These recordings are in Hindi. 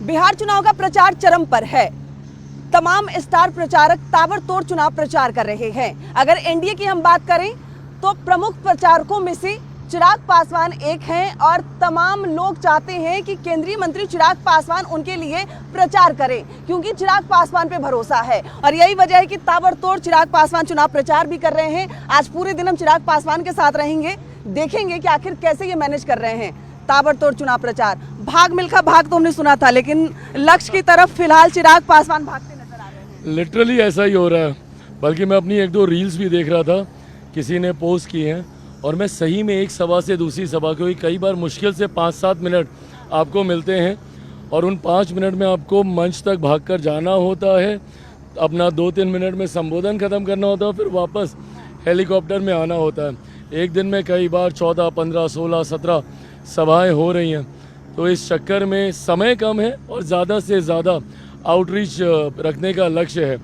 बिहार चुनाव का प्रचार चरम पर है। तमाम स्टार प्रचारक ताबड़तोड़ चुनाव प्रचार कर रहे हैं। अगर एनडीए की हम बात करें तो प्रमुख प्रचारकों में से चिराग पासवान एक हैं और तमाम लोग चाहते हैं कि केंद्रीय मंत्री चिराग पासवान उनके लिए प्रचार करें, क्योंकि चिराग पासवान पे भरोसा है। और यही वजह है कि ताबड़तोड़ चिराग पासवान चुनाव प्रचार भी कर रहे हैं। आज पूरे दिन हम चिराग पासवान के साथ रहेंगे, देखेंगे कि आखिर कैसे ये मैनेज कर रहे हैं ताबड़तोड़ चुनाव प्रचार। भाग मिल्खा भाग तो हमने सुना था, लेकिन लक्ष्य की तरफ फिलहाल चिराग पासवान भागते नजर आ रहे हैं। लिटरली ऐसा ही हो रहा है। बल्कि मैं अपनी एक दो रील्स भी देख रहा था, किसी ने पोस्ट की हैं, और मैं सही में एक सभा से दूसरी सभा, क्योंकि कई बार मुश्किल से 5-7 मिनट आपको मिलते हैं और उन 5 मिनट में आपको मंच तक भागकर जाना होता है, अपना 2-3 मिनट में संबोधन ख़त्म करना होता है, फिर वापस हेलीकॉप्टर में आना होता है। एक दिन में कई बार 14, 15, 16, 17 सभाएं हो रही हैं। तो इस चक्कर में समय कम है और ज़्यादा से ज़्यादा आउटरीच रखने का लक्ष्य है।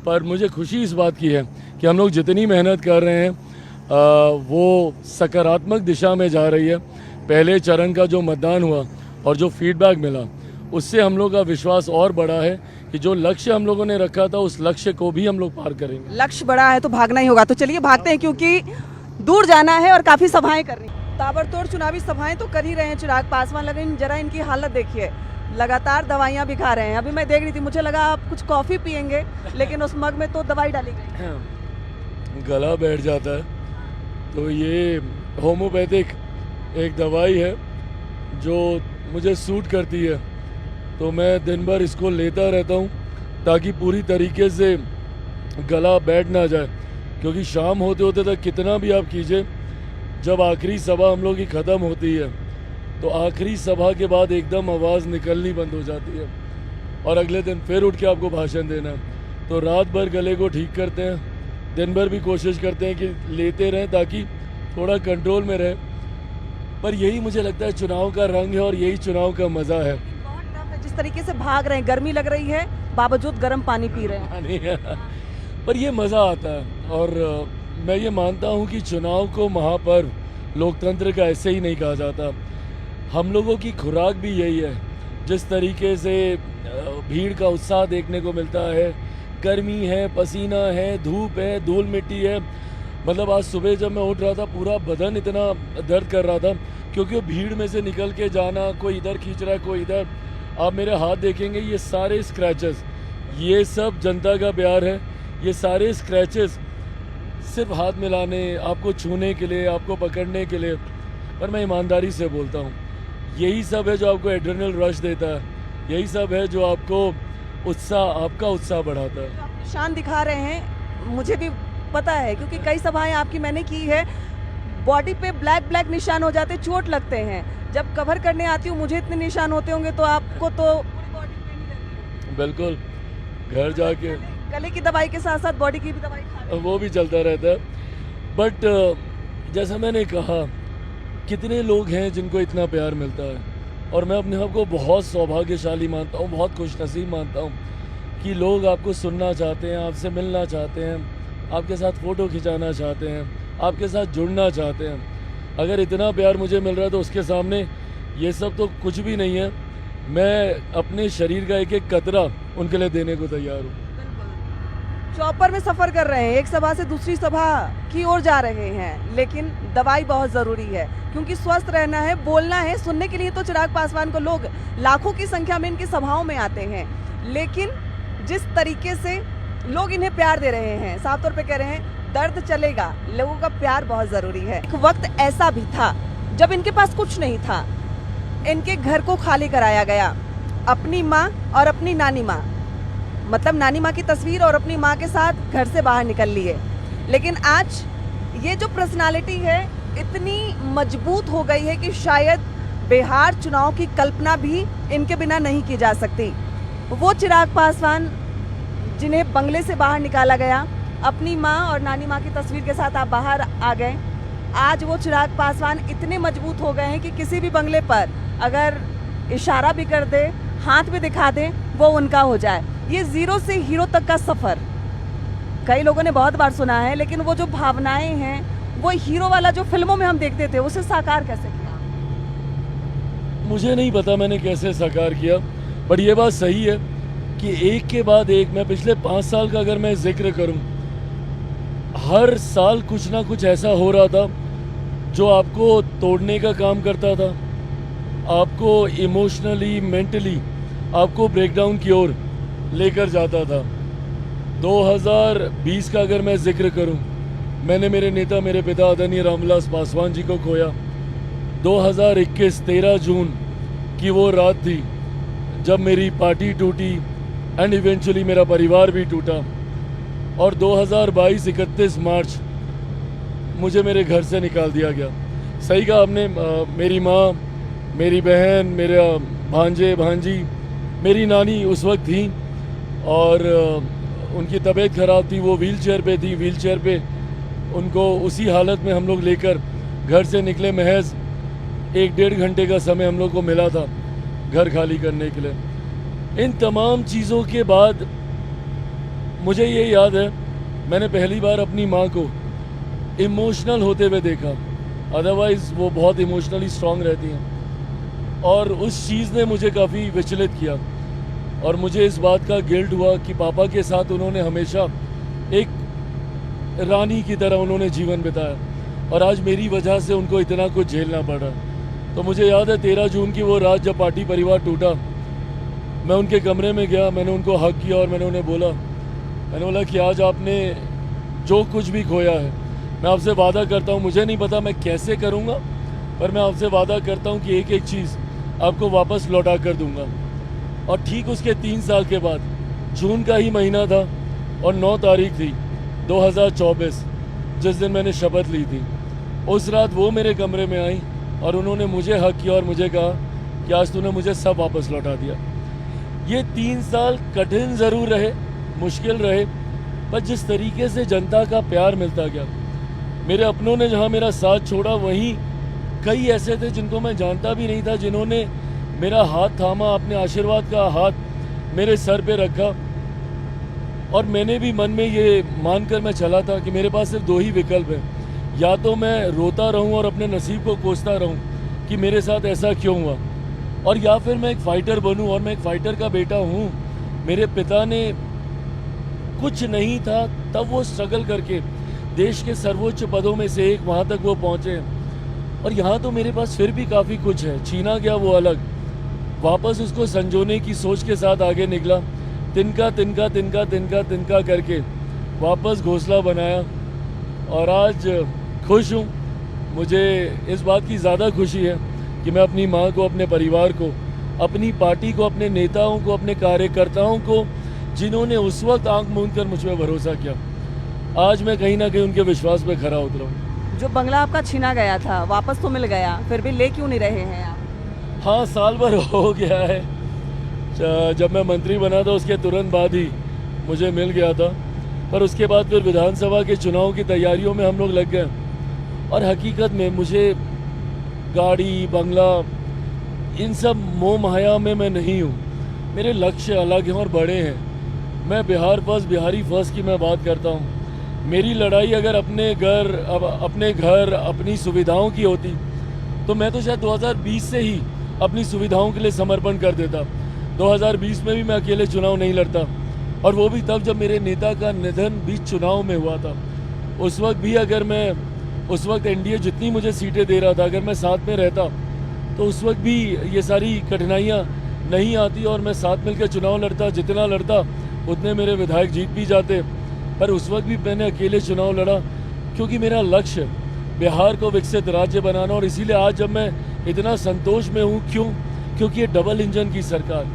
पर मुझे खुशी इस बात की है कि हम लोग जितनी मेहनत कर रहे हैं वो सकारात्मक दिशा में जा रही है। पहले चरण का जो मतदान हुआ और जो फीडबैक मिला, उससे हम लोग का विश्वास और बढ़ा है कि जो लक्ष्य हम लोगों ने रखा था उस लक्ष्य को भी हम लोग पार करेंगे। लक्ष्य बड़ा है तो भागना ही होगा। तो चलिए भागते हैं, क्योंकि दूर जाना है और काफ़ी सभाएं करनी। ताबड़तोड़ चुनावी सभाएं तो कर ही रहे हैं चिराग पासवान, लेकिन जरा इनकी हालत देखिए, लगातार दवाइयाँ भी खा रहे हैं। अभी मैं देख रही थी, मुझे लगा आप कुछ कॉफ़ी पियेंगे, लेकिन उस मग में तो दवाई डाली गई। गला बैठ जाता है, तो ये होम्योपैथिक एक दवाई है जो मुझे सूट करती है, तो मैं दिन भर इसको लेता रहता हूँ ताकि पूरी तरीके से गला बैठ ना जाए। क्योंकि शाम होते होते तक कितना भी आप कीजिए, जब आखिरी सभा हम लोग की ख़त्म होती है तो आखिरी सभा के बाद एकदम आवाज़ निकलनी बंद हो जाती है और अगले दिन फिर उठ के आपको भाषण देना है। तो रात भर गले को ठीक करते हैं, दिन भर भी कोशिश करते हैं कि लेते रहें ताकि थोड़ा कंट्रोल में रहे। पर यही मुझे लगता है चुनाव का रंग है और यही चुनाव का मज़ा है। बहुत टफ है जिस तरीके से भाग रहे हैं, गर्मी लग रही है, बावजूद गर्म पानी पी रहे हैं। पर ये मज़ा आता है। और मैं ये मानता हूँ कि चुनाव को महापर्व लोकतंत्र का ऐसे ही नहीं कहा जाता। हम लोगों की खुराक भी यही है। जिस तरीके से भीड़ का उत्साह देखने को मिलता है, गर्मी है, पसीना है, धूप है, धूल मिट्टी है। मतलब आज सुबह जब मैं उठ रहा था पूरा बदन इतना दर्द कर रहा था, क्योंकि भीड़ में से निकल के जाना, कोई इधर खींच रहा है, कोई इधर। आप मेरे हाथ देखेंगे, ये सारे स्क्रैचेस, ये सब जनता का प्यार है। ये सारे स्क्रैचेस सिर्फ हाथ मिलाने, आपको छूने के लिए, आपको पकड़ने के लिए। पर मैं ईमानदारी से बोलता हूँ, यही सब है जो आपको एड्रेनल रश देता है, यही सब है जो आपको उत्साह, आपका उत्साह बढ़ाता है। आप निशान दिखा रहे हैं, मुझे भी पता है, क्योंकि कई सभाएं आपकी मैंने की है। बॉडी पे ब्लैक निशान हो जाते, चोट लगते हैं। जब कवर करने आती हूँ मुझे इतने निशान होते होंगे, तो आपको तो पूरी बॉडी पेन ही रहती है। बिल्कुल, घर जाके गले की दवाई के साथ साथ बॉडी की भी दवाई खा रहे हैं। वो भी चलता रहता है। बट जैसा मैंने कहा, कितने लोग हैं जिनको इतना प्यार मिलता है, और मैं अपने आप को बहुत सौभाग्यशाली मानता हूँ, बहुत खुशनसीब मानता हूँ कि लोग आपको सुनना चाहते हैं, आपसे मिलना चाहते हैं, आपके साथ फ़ोटो खिंचाना चाहते हैं, आपके साथ जुड़ना चाहते हैं। अगर इतना प्यार मुझे मिल रहा है तो उसके सामने ये सब तो कुछ भी नहीं है। मैं अपने शरीर का एक एक कतरा उनके लिए देने को तैयार हूँ। चौपर में सफर कर रहे हैं, एक सभा से दूसरी सभा की ओर जा रहे हैं, लेकिन दवाई बहुत ज़रूरी है, क्योंकि स्वस्थ रहना है, बोलना है। सुनने के लिए तो चिराग पासवान को लोग लाखों की संख्या में इनकी सभाओं में आते हैं, लेकिन जिस तरीके से लोग इन्हें प्यार दे रहे हैं, साफ तौर पे कह रहे हैं दर्द चलेगा, लोगों का प्यार बहुत ज़रूरी है। एक वक्त ऐसा भी था जब इनके पास कुछ नहीं था, इनके घर को खाली कराया गया। अपनी माँ और अपनी नानी माँ, मतलब नानी माँ की तस्वीर और अपनी माँ के साथ घर से बाहर निकल लिए। लेकिन आज ये जो पर्सनालिटी है इतनी मजबूत हो गई है कि शायद बिहार चुनाव की कल्पना भी इनके बिना नहीं की जा सकती। वो चिराग पासवान जिन्हें बंगले से बाहर निकाला गया, अपनी माँ और नानी माँ की तस्वीर के साथ आप बाहर आ गए। आज वो चिराग पासवान इतने मजबूत हो गए हैं कि किसी भी बंगले पर अगर इशारा भी कर दे, हाथ भी दिखा दे, वो उनका हो जाए। ये जीरो से हीरो तक का सफ़र कई लोगों ने बहुत बार सुना है, लेकिन वो जो भावनाएं हैं, वो हीरो वाला जो फिल्मों में हम देखते थे, उसे साकार कैसे किया? मुझे नहीं पता मैंने कैसे साकार किया, बट ये बात सही है कि एक के बाद एक, मैं पिछले 5 साल का अगर मैं जिक्र करूं, हर साल कुछ ना कुछ ऐसा हो रहा था जो आपको तोड़ने का काम करता था, आपको इमोशनली, मेंटली आपको ब्रेकडाउन की ओर लेकर जाता था। 2020 का अगर मैं जिक्र करूं, मैंने मेरे नेता, मेरे पिता आदरणीय रामविलास पासवान जी को खोया। 2021 13 जून की वो रात थी जब मेरी पार्टी टूटी एंड इवेंचुअली मेरा परिवार भी टूटा। और 2022 31 मार्च मुझे मेरे घर से निकाल दिया गया। सही कहा आपने, मेरी माँ, मेरी बहन, मेरा भांजे भांजी, मेरी नानी उस वक्त थी और उनकी तबीयत ख़राब थी, वो व्हीलचेयर पे थी। व्हीलचेयर पे उनको उसी हालत में हम लोग लेकर घर से निकले। महज 1-1.5 घंटे का समय हम लोग को मिला था घर खाली करने के लिए। इन तमाम चीज़ों के बाद मुझे ये याद है, मैंने पहली बार अपनी माँ को इमोशनल होते हुए देखा। अदरवाइज़ वो बहुत इमोशनली स्ट्रांग रहती हैं, और उस चीज़ ने मुझे काफ़ी विचलित किया। और मुझे इस बात का गिल्ट हुआ कि पापा के साथ उन्होंने हमेशा एक रानी की तरह उन्होंने जीवन बिताया, और आज मेरी वजह से उनको इतना कुछ झेलना पड़ा। तो मुझे याद है 13 जून की वो रात जब पार्टी परिवार टूटा, मैं उनके कमरे में गया, मैंने उनको हक किया और मैंने उन्हें बोला कि आज आपने जो कुछ भी खोया है, मैं आपसे वादा करता हूँ, मुझे नहीं पता मैं कैसे करूँगा, पर मैं आपसे वादा करता हूँ कि एक एक चीज़ आपको वापस लौटा कर दूँगा। और ठीक उसके 3 साल के बाद, जून का ही महीना था और 9 तारीख थी 2024, जिस दिन मैंने शपथ ली थी। उस रात वो मेरे कमरे में आई और उन्होंने मुझे हक किया और मुझे कहा कि आज तूने मुझे सब वापस लौटा दिया। ये 3 साल कठिन ज़रूर रहे, मुश्किल रहे, पर जिस तरीके से जनता का प्यार मिलता गया, मेरे अपनों ने जहाँ मेरा साथ छोड़ा, वहीं कई ऐसे थे जिनको मैं जानता भी नहीं था, जिन्होंने मेरा हाथ थामा, अपने आशीर्वाद का हाथ मेरे सर पे रखा। और मैंने भी मन में ये मानकर मैं चला था कि मेरे पास सिर्फ 2 ही विकल्प हैं, या तो मैं रोता रहूं और अपने नसीब को कोसता रहूं कि मेरे साथ ऐसा क्यों हुआ, और या फिर मैं एक फ़ाइटर बनूं। और मैं एक फ़ाइटर का बेटा हूं। मेरे पिता ने कुछ नहीं था, तब वो स्ट्रगल करके देश के सर्वोच्च पदों में से एक वहाँ तक वो पहुँचे, और यहाँ तो मेरे पास फिर भी काफ़ी कुछ है। छीना गया वो अलग, वापस उसको संजोने की सोच के साथ आगे निकला, तिनका तिनका तिनका तिनका तिनका करके वापस घोंसला बनाया, और आज खुश हूँ। मुझे इस बात की ज़्यादा खुशी है कि मैं अपनी माँ को, अपने परिवार को, अपनी पार्टी को, अपने नेताओं को, अपने कार्यकर्ताओं को, जिन्होंने उस वक्त आंख मूंद कर मुझ पर भरोसा किया, आज मैं कहीं ना कहीं उनके विश्वास पे खरा उतरा हूँ। जो बंगला आपका छीना गया था वापस तो मिल गया, फिर भी ले क्यों नहीं रहे हैं आप? हाँ, साल भर हो गया है। जब मैं मंत्री बना था उसके तुरंत बाद ही मुझे मिल गया था, पर उसके बाद फिर विधानसभा के चुनाव की तैयारियों में हम लोग लग गए, और हकीकत में मुझे गाड़ी, बंगला, इन सब मोह माया में मैं नहीं हूँ। मेरे लक्ष्य अलग हैं और बड़े हैं। मैं बिहार फर्स्ट, बिहारी फर्स्ट की मैं बात करता हूँ। मेरी लड़ाई अगर अपने घर, अपनी सुविधाओं की होती, तो मैं तो शायद 2020 से ही अपनी सुविधाओं के लिए समर्पण कर देता। 2020 में भी मैं अकेले चुनाव नहीं लड़ता, और वो भी तब जब मेरे नेता का निधन बीच चुनाव में हुआ था। उस वक्त भी अगर मैं, उस वक्त एनडीए जितनी मुझे सीटें दे रहा था, अगर मैं साथ में रहता तो उस वक्त भी ये सारी कठिनाइयाँ नहीं आती और मैं साथ मिलकर चुनाव लड़ता। जितना लड़ता उतने मेरे विधायक जीत भी जाते, पर उस वक्त भी मैंने अकेले चुनाव लड़ा, क्योंकि मेरा लक्ष्य बिहार को विकसित राज्य बनाना। और इसीलिए आज जब मैं इतना संतोष में हूँ, क्योंकि ये डबल इंजन की सरकार,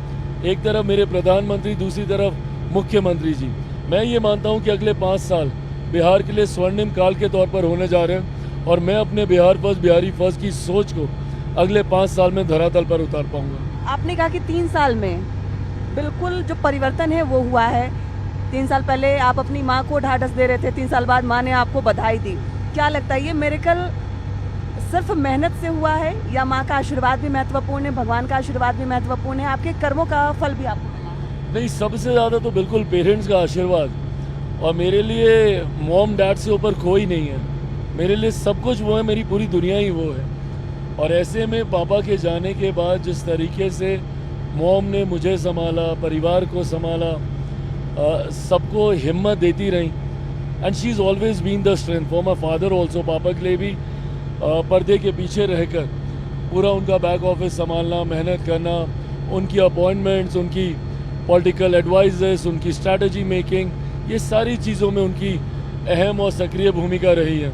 एक तरफ मेरे प्रधानमंत्री, दूसरी तरफ मुख्यमंत्री जी, मैं ये मानता हूँ कि अगले 5 साल बिहार के लिए स्वर्णिम काल के तौर पर होने जा रहे हैं, और मैं अपने बिहार फर्स्ट, बिहारी फर्स्ट की सोच को अगले 5 साल में धरातल पर उतार पाऊंगा। आपने कहा कि 3 साल में बिल्कुल जो परिवर्तन है वो हुआ है। 3 साल पहले आप अपनी माँ को ढाढ़स दे रहे थे, 3 साल बाद माँ ने आपको बधाई दी। क्या लगता है ये मिरेकल सिर्फ मेहनत से हुआ है, या माँ का आशीर्वाद भी महत्वपूर्ण है, भगवान का आशीर्वाद भी महत्वपूर्ण है, आपके कर्मों का फल भी आपको मिला है? नहीं, सबसे ज़्यादा तो बिल्कुल पेरेंट्स का आशीर्वाद, और मेरे लिए मॉम डैड से ऊपर कोई नहीं है। मेरे लिए सब कुछ वो है, मेरी पूरी दुनिया ही वो है। और ऐसे में पापा के जाने के बाद जिस तरीके से मॉम ने मुझे संभाला, परिवार को संभाला, सबको हिम्मत देती रही। And she is always been the strength for my father also. पापा के लिए भी पर्दे के पीछे रहकर पूरा उनका बैक ऑफिस संभालना, मेहनत करना, उनकी अपॉइंटमेंट्स, उनकी पॉलिटिकल एडवाइजर्स, उनकी स्ट्रैटेजी मेकिंग, ये सारी चीज़ों में उनकी अहम और सक्रिय भूमिका रही है।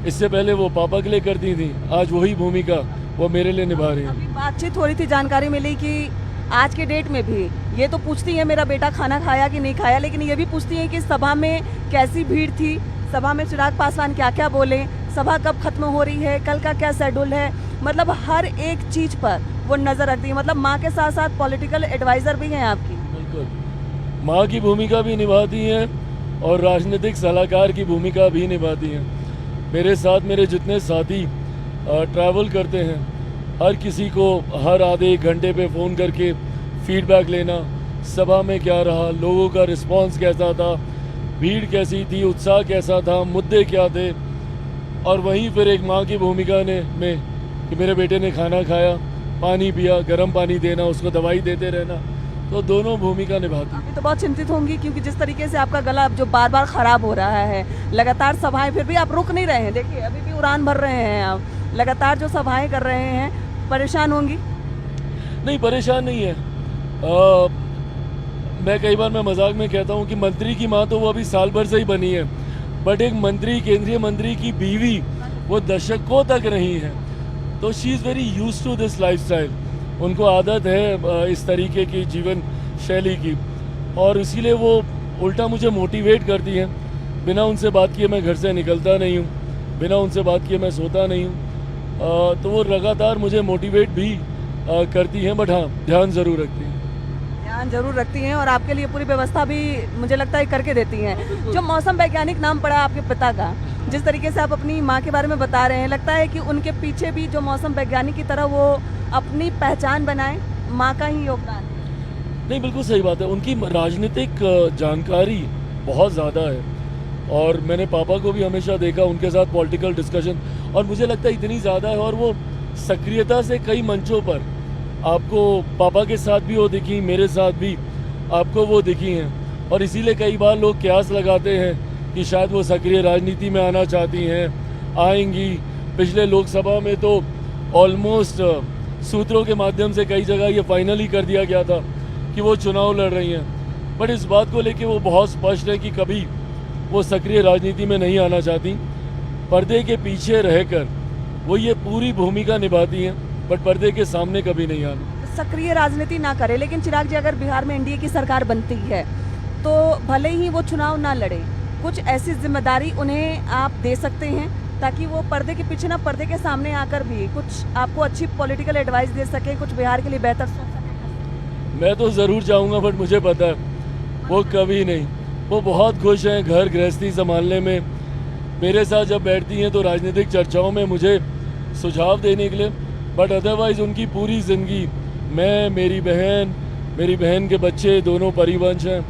इससे पहले वो पापा के लिए करती थी, आज वही भूमिका वो मेरे लिए निभा रही है। अभी बातचीत हो रही थी, जानकारी मिली कि आज के डेट में भी ये तो पूछती है मेरा बेटा खाना खाया कि नहीं खाया, लेकिन ये भी पूछती है कि सभा में कैसी भीड़ थी, सभा में चिराग पासवान क्या क्या बोले, सभा कब खत्म हो रही है, कल का क्या शेड्यूल है। मतलब हर एक चीज पर वो नजर रखती है। मतलब माँ के साथ साथ पॉलिटिकल एडवाइजर भी हैं आपकी। बिल्कुल, माँ की भूमिका भी निभाती हैं और राजनीतिक सलाहकार की भूमिका भी निभाती हैं। मेरे साथ मेरे जितने साथी ट्रैवल करते हैं, हर किसी को हर आधे एक घंटे पे फ़ोन करके फीडबैक लेना, सभा में क्या रहा, लोगों का रिस्पांस कैसा था, भीड़ कैसी थी, उत्साह कैसा था, मुद्दे क्या थे। और वहीं फिर एक माँ की भूमिका में कि मेरे बेटे ने खाना खाया, पानी पिया, गर्म पानी देना, उसको दवाई देते रहना, तो दोनों भूमिका निभाती। अभी तो बहुत चिंतित होंगी क्योंकि जिस तरीके से आपका गला जो बार बार खराब हो रहा है, लगातार सभाएं, फिर भी आप रुक नहीं रहे हैं। देखिए अभी भी उड़ान भर रहे हैं आप, लगातार जो सभाएं कर रहे हैं। परेशान होंगी? नहीं, परेशान नहीं है। मैं कई बार मैं मजाक में कहता हूँ कि मंत्री की माँ तो वो अभी साल भर से ही बनी है, बट एक मंत्री, केंद्रीय मंत्री की बीवी वो दशकों तक रही है, तो she is very used to this lifestyle. उनको आदत है इस तरीके की जीवन शैली की, और इसीलिए वो उल्टा मुझे मोटिवेट करती हैं। बिना उनसे बात किए मैं घर से निकलता नहीं हूँ, बिना उनसे बात किए मैं सोता नहीं हूँ। तो वो लगातार मुझे मोटिवेट भी करती हैं, बट हाँ, ध्यान ज़रूर रखती हैं। ध्यान जरूर रखती हैं और आपके लिए पूरी व्यवस्था भी मुझे लगता है करके देती हैं। जो मौसम वैज्ञानिक नाम पड़ा आपके पिता का, जिस तरीके से आप अपनी माँ के बारे में बता रहे हैं, लगता है कि उनके पीछे भी जो मौसम वैज्ञानिक की तरह वो अपनी पहचान बनाए, माँ का ही योगदान है। नहीं, बिल्कुल सही बात है। उनकी राजनीतिक जानकारी बहुत ज़्यादा है, और मैंने पापा को भी हमेशा देखा उनके साथ पॉलिटिकल डिस्कशन, और मुझे लगता है इतनी ज़्यादा है, और वो सक्रियता से कई मंचों पर आपको पापा के साथ भी वो दिखी, मेरे साथ भी आपको वो दिखी हैं। और इसीलिए कई बार लोग कयास लगाते हैं कि शायद वो सक्रिय राजनीति में आना चाहती हैं, आएंगी। पिछले लोकसभा में तो ऑलमोस्ट सूत्रों के माध्यम से कई जगह ये फाइनल ही कर दिया गया था कि वो चुनाव लड़ रही हैं, बट इस बात को लेके वो बहुत स्पष्ट है कि कभी वो सक्रिय राजनीति में नहीं आना चाहती। पर्दे के पीछे रहकर वो ये पूरी भूमिका निभाती हैं, बट पर्दे के सामने कभी नहीं आना। सक्रिय राजनीति ना करे, लेकिन चिराग जी अगर बिहार में एनडीए की सरकार बनती है तो भले ही वो चुनाव ना लड़े, कुछ ऐसी जिम्मेदारी उन्हें आप दे सकते हैं ताकि वो पर्दे के पीछे ना, पर्दे के सामने आकर भी कुछ आपको अच्छी पॉलिटिकल एडवाइस दे सके, कुछ बिहार के लिए बेहतर सोच सके। मैं तो ज़रूर चाहूँगा, बट मुझे पता है वो कभी नहीं। वो बहुत खुश हैं घर गृहस्थी संभालने में। मेरे साथ जब बैठती हैं तो राजनीतिक चर्चाओं में मुझे सुझाव देने के लिए, बट अदरवाइज़ उनकी पूरी ज़िंदगी, मैं, मेरी बहन के बच्चे दोनों परिवंश हैं,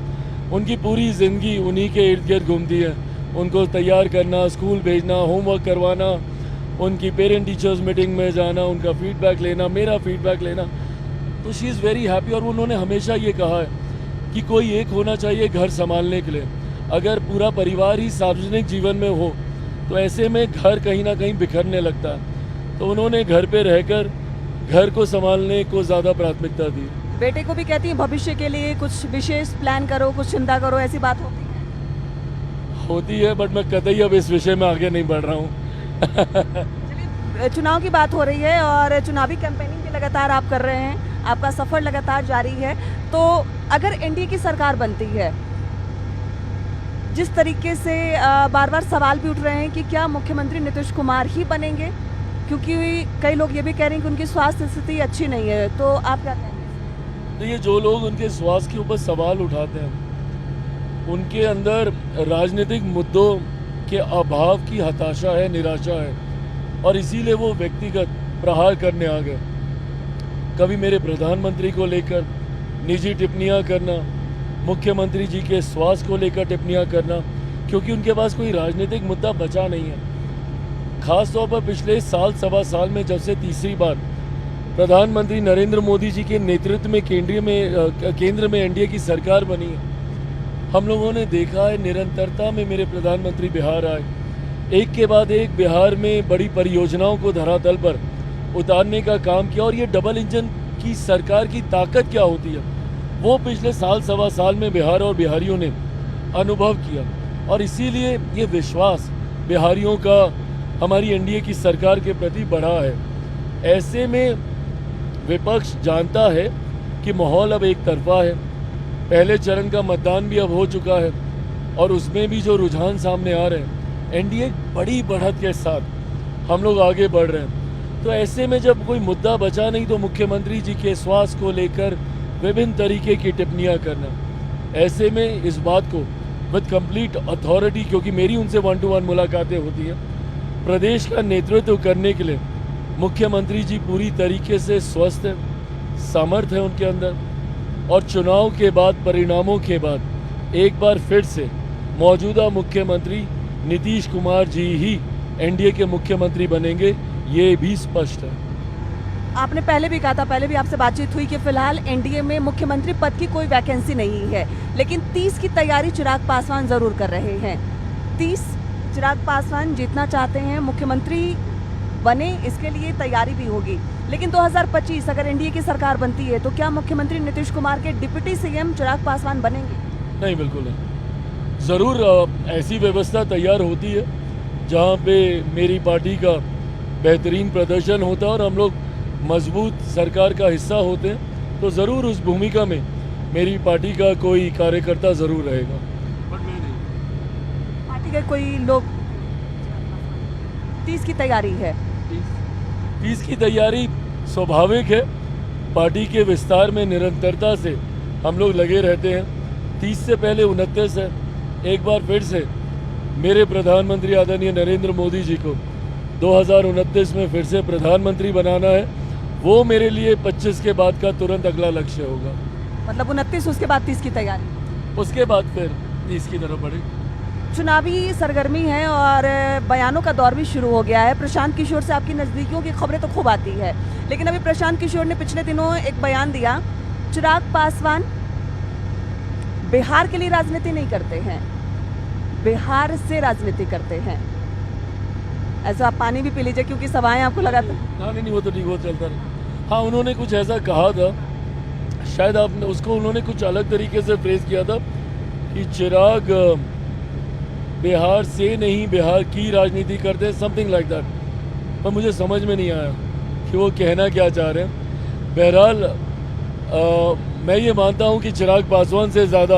उनकी पूरी ज़िंदगी उन्हीं के इर्द गिर्द घूमती है। उनको तैयार करना, स्कूल भेजना, होमवर्क करवाना, उनकी पेरेंट टीचर्स मीटिंग में जाना, उनका फीडबैक लेना, मेरा फीडबैक लेना, तो शी इज़ वेरी हैप्पी। और उन्होंने हमेशा ये कहा है कि कोई एक होना चाहिए घर संभालने के लिए। अगर पूरा परिवार ही सार्वजनिक जीवन में हो तो ऐसे में घर कहीं ना कहीं बिखरने लगता है, तो उन्होंने घर पे रहकर घर को संभालने को ज़्यादा प्राथमिकता दी। बेटे को भी कहती है भविष्य के लिए कुछ विशेष प्लान करो, कुछ चिंता करो, ऐसी बात होती है? बट मैं कतई अब इस विषय में आगे नहीं बढ़ रहा हूँ। चलिए, चुनाव की बात हो रही है और चुनावी कैंपेनिंग भी लगातार आप कर रहे हैं, आपका सफर लगातार जारी है। तो अगर एनडीए की सरकार बनती है, जिस तरीके से बार बार सवाल भी उठ रहे हैं कि क्या मुख्यमंत्री नीतीश कुमार ही बनेंगे, क्योंकि कई लोग ये भी कह रहे हैं कि उनकी स्वास्थ्य स्थिति अच्छी नहीं है, तो आप क्या कहेंगे? तो ये जो लोग उनके स्वास्थ्य के ऊपर सवाल उठाते हैं, उनके अंदर राजनीतिक मुद्दों के अभाव की हताशा है, निराशा है, और इसीलिए वो व्यक्तिगत प्रहार करने आ गए। कभी मेरे प्रधानमंत्री को लेकर निजी टिप्पणियां करना, मुख्यमंत्री जी के स्वास्थ्य को लेकर टिप्पणियां करना, क्योंकि उनके पास कोई राजनीतिक मुद्दा बचा नहीं है। खास तौर पर पिछले साल, सवा साल में जब से तीसरी बार प्रधानमंत्री नरेंद्र मोदी जी के नेतृत्व में केंद्र में एनडीए की सरकार बनी है। हम लोगों ने देखा है निरंतरता में मेरे प्रधानमंत्री बिहार आए, एक के बाद एक बिहार में बड़ी परियोजनाओं को धरातल पर उतारने का काम किया। और ये डबल इंजन की सरकार की ताकत क्या होती है वो पिछले साल सवा साल में बिहार और बिहारियों ने अनुभव किया। और इसीलिए ये विश्वास बिहारियों का हमारी एनडीए की सरकार के प्रति बढ़ा है। ऐसे में विपक्ष जानता है कि माहौल अब एक तरफा है, पहले चरण का मतदान भी अब हो चुका है और उसमें भी जो रुझान सामने आ रहे हैं, एनडीए बड़ी बढ़त के साथ हम लोग आगे बढ़ रहे हैं। तो ऐसे में जब कोई मुद्दा बचा नहीं तो मुख्यमंत्री जी के स्वास्थ्य को लेकर विभिन्न तरीके की टिप्पणियां करना, ऐसे में इस बात को विद कंप्लीट अथॉरिटी, क्योंकि मेरी उनसे 1-to-1 मुलाकातें होती हैं, प्रदेश का नेतृत्व करने के लिए मुख्यमंत्री जी पूरी तरीके से स्वस्थ हैं, सामर्थ्य है उनके अंदर। और चुनाव के बाद, परिणामों के बाद एक बार फिर से मौजूदा मुख्यमंत्री नीतीश कुमार जी ही एनडीए के मुख्यमंत्री बनेंगे, ये भी स्पष्ट है। आपने पहले भी कहा था, पहले भी आपसे बातचीत हुई कि फिलहाल एनडीए में मुख्यमंत्री पद की कोई वैकेंसी नहीं है, लेकिन 30 की तैयारी चिराग पासवान जरूर कर रहे हैं। 30 चिराग पासवान जीतना चाहते हैं, मुख्यमंत्री बने, इसके लिए तैयारी भी होगी। लेकिन 2025 अगर एनडीए की सरकार बनती है तो क्या मुख्यमंत्री नीतीश कुमार के डिप्टी सीएम चिराग पासवान बनेंगे? नहीं, बिल्कुल नहीं। ज़रूर ऐसी व्यवस्था तैयार होती है जहाँ पे मेरी पार्टी का बेहतरीन प्रदर्शन होता है और हम लोग मजबूत सरकार का हिस्सा होते हैं, तो ज़रूर उस भूमिका में मेरी पार्टी का कोई कार्यकर्ता ज़रूर रहेगा। बट मैं नहीं। पार्टी के कोई लोग 30 की तैयारी है? 30 की तैयारी स्वाभाविक है, पार्टी के विस्तार में निरंतरता से हम लोग लगे रहते हैं। 30 से पहले 29 है। एक बार फिर से मेरे प्रधानमंत्री आदरणीय नरेंद्र मोदी जी को 2029 में फिर से प्रधानमंत्री बनाना है, वो मेरे लिए 25 के बाद का तुरंत अगला लक्ष्य होगा। मतलब 29, उसके बाद 30 की तैयारी, उसके बाद फिर 30 की तरफ बढ़े। चुनावी सरगर्मी है और बयानों का दौर भी शुरू हो गया है। प्रशांत किशोर से आपकी नज़दीकियों की खबरें तो खूब आती है, लेकिन अभी प्रशांत किशोर ने पिछले दिनों एक बयान दिया, चिराग पासवान बिहार के लिए राजनीति नहीं करते हैं, बिहार से राजनीति करते हैं। ऐसा आप पानी भी पी लीजिए क्योंकि सवाएं आपको लगातार। हाँ, नहीं, वो तो ठीक, वो चलता रहे। हाँ, उन्होंने कुछ ऐसा कहा था, शायद आपने उसको, उन्होंने कुछ अलग तरीके से फ्रेज किया था कि चिराग बिहार से नहीं बिहार की राजनीति करते हैं, समथिंग लाइक दैट। पर मुझे समझ में नहीं आया कि वो कहना क्या चाह रहे हैं। बहरहाल मैं ये मानता हूँ कि चिराग पासवान से ज़्यादा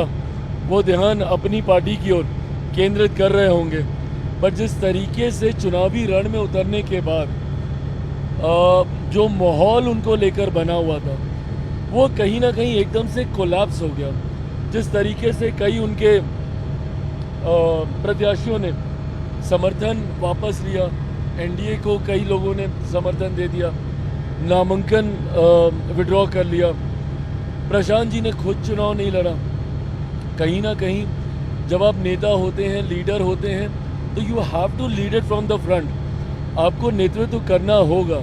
वो ध्यान अपनी पार्टी की ओर केंद्रित कर रहे होंगे। पर जिस तरीके से चुनावी रण में उतरने के बाद जो माहौल उनको लेकर बना हुआ था वो कहीं ना कहीं एकदम से कोलैप्स हो गया। जिस तरीके से कई उनके प्रत्याशियों ने समर्थन वापस लिया, एनडीए को कई लोगों ने समर्थन दे दिया, नामांकन विड्रॉ कर लिया, प्रशांत जी ने खुद चुनाव नहीं लड़ा। कहीं ना कहीं जब आप नेता होते हैं, लीडर होते हैं, तो you have to lead it from the front, आपको नेतृत्व करना होगा।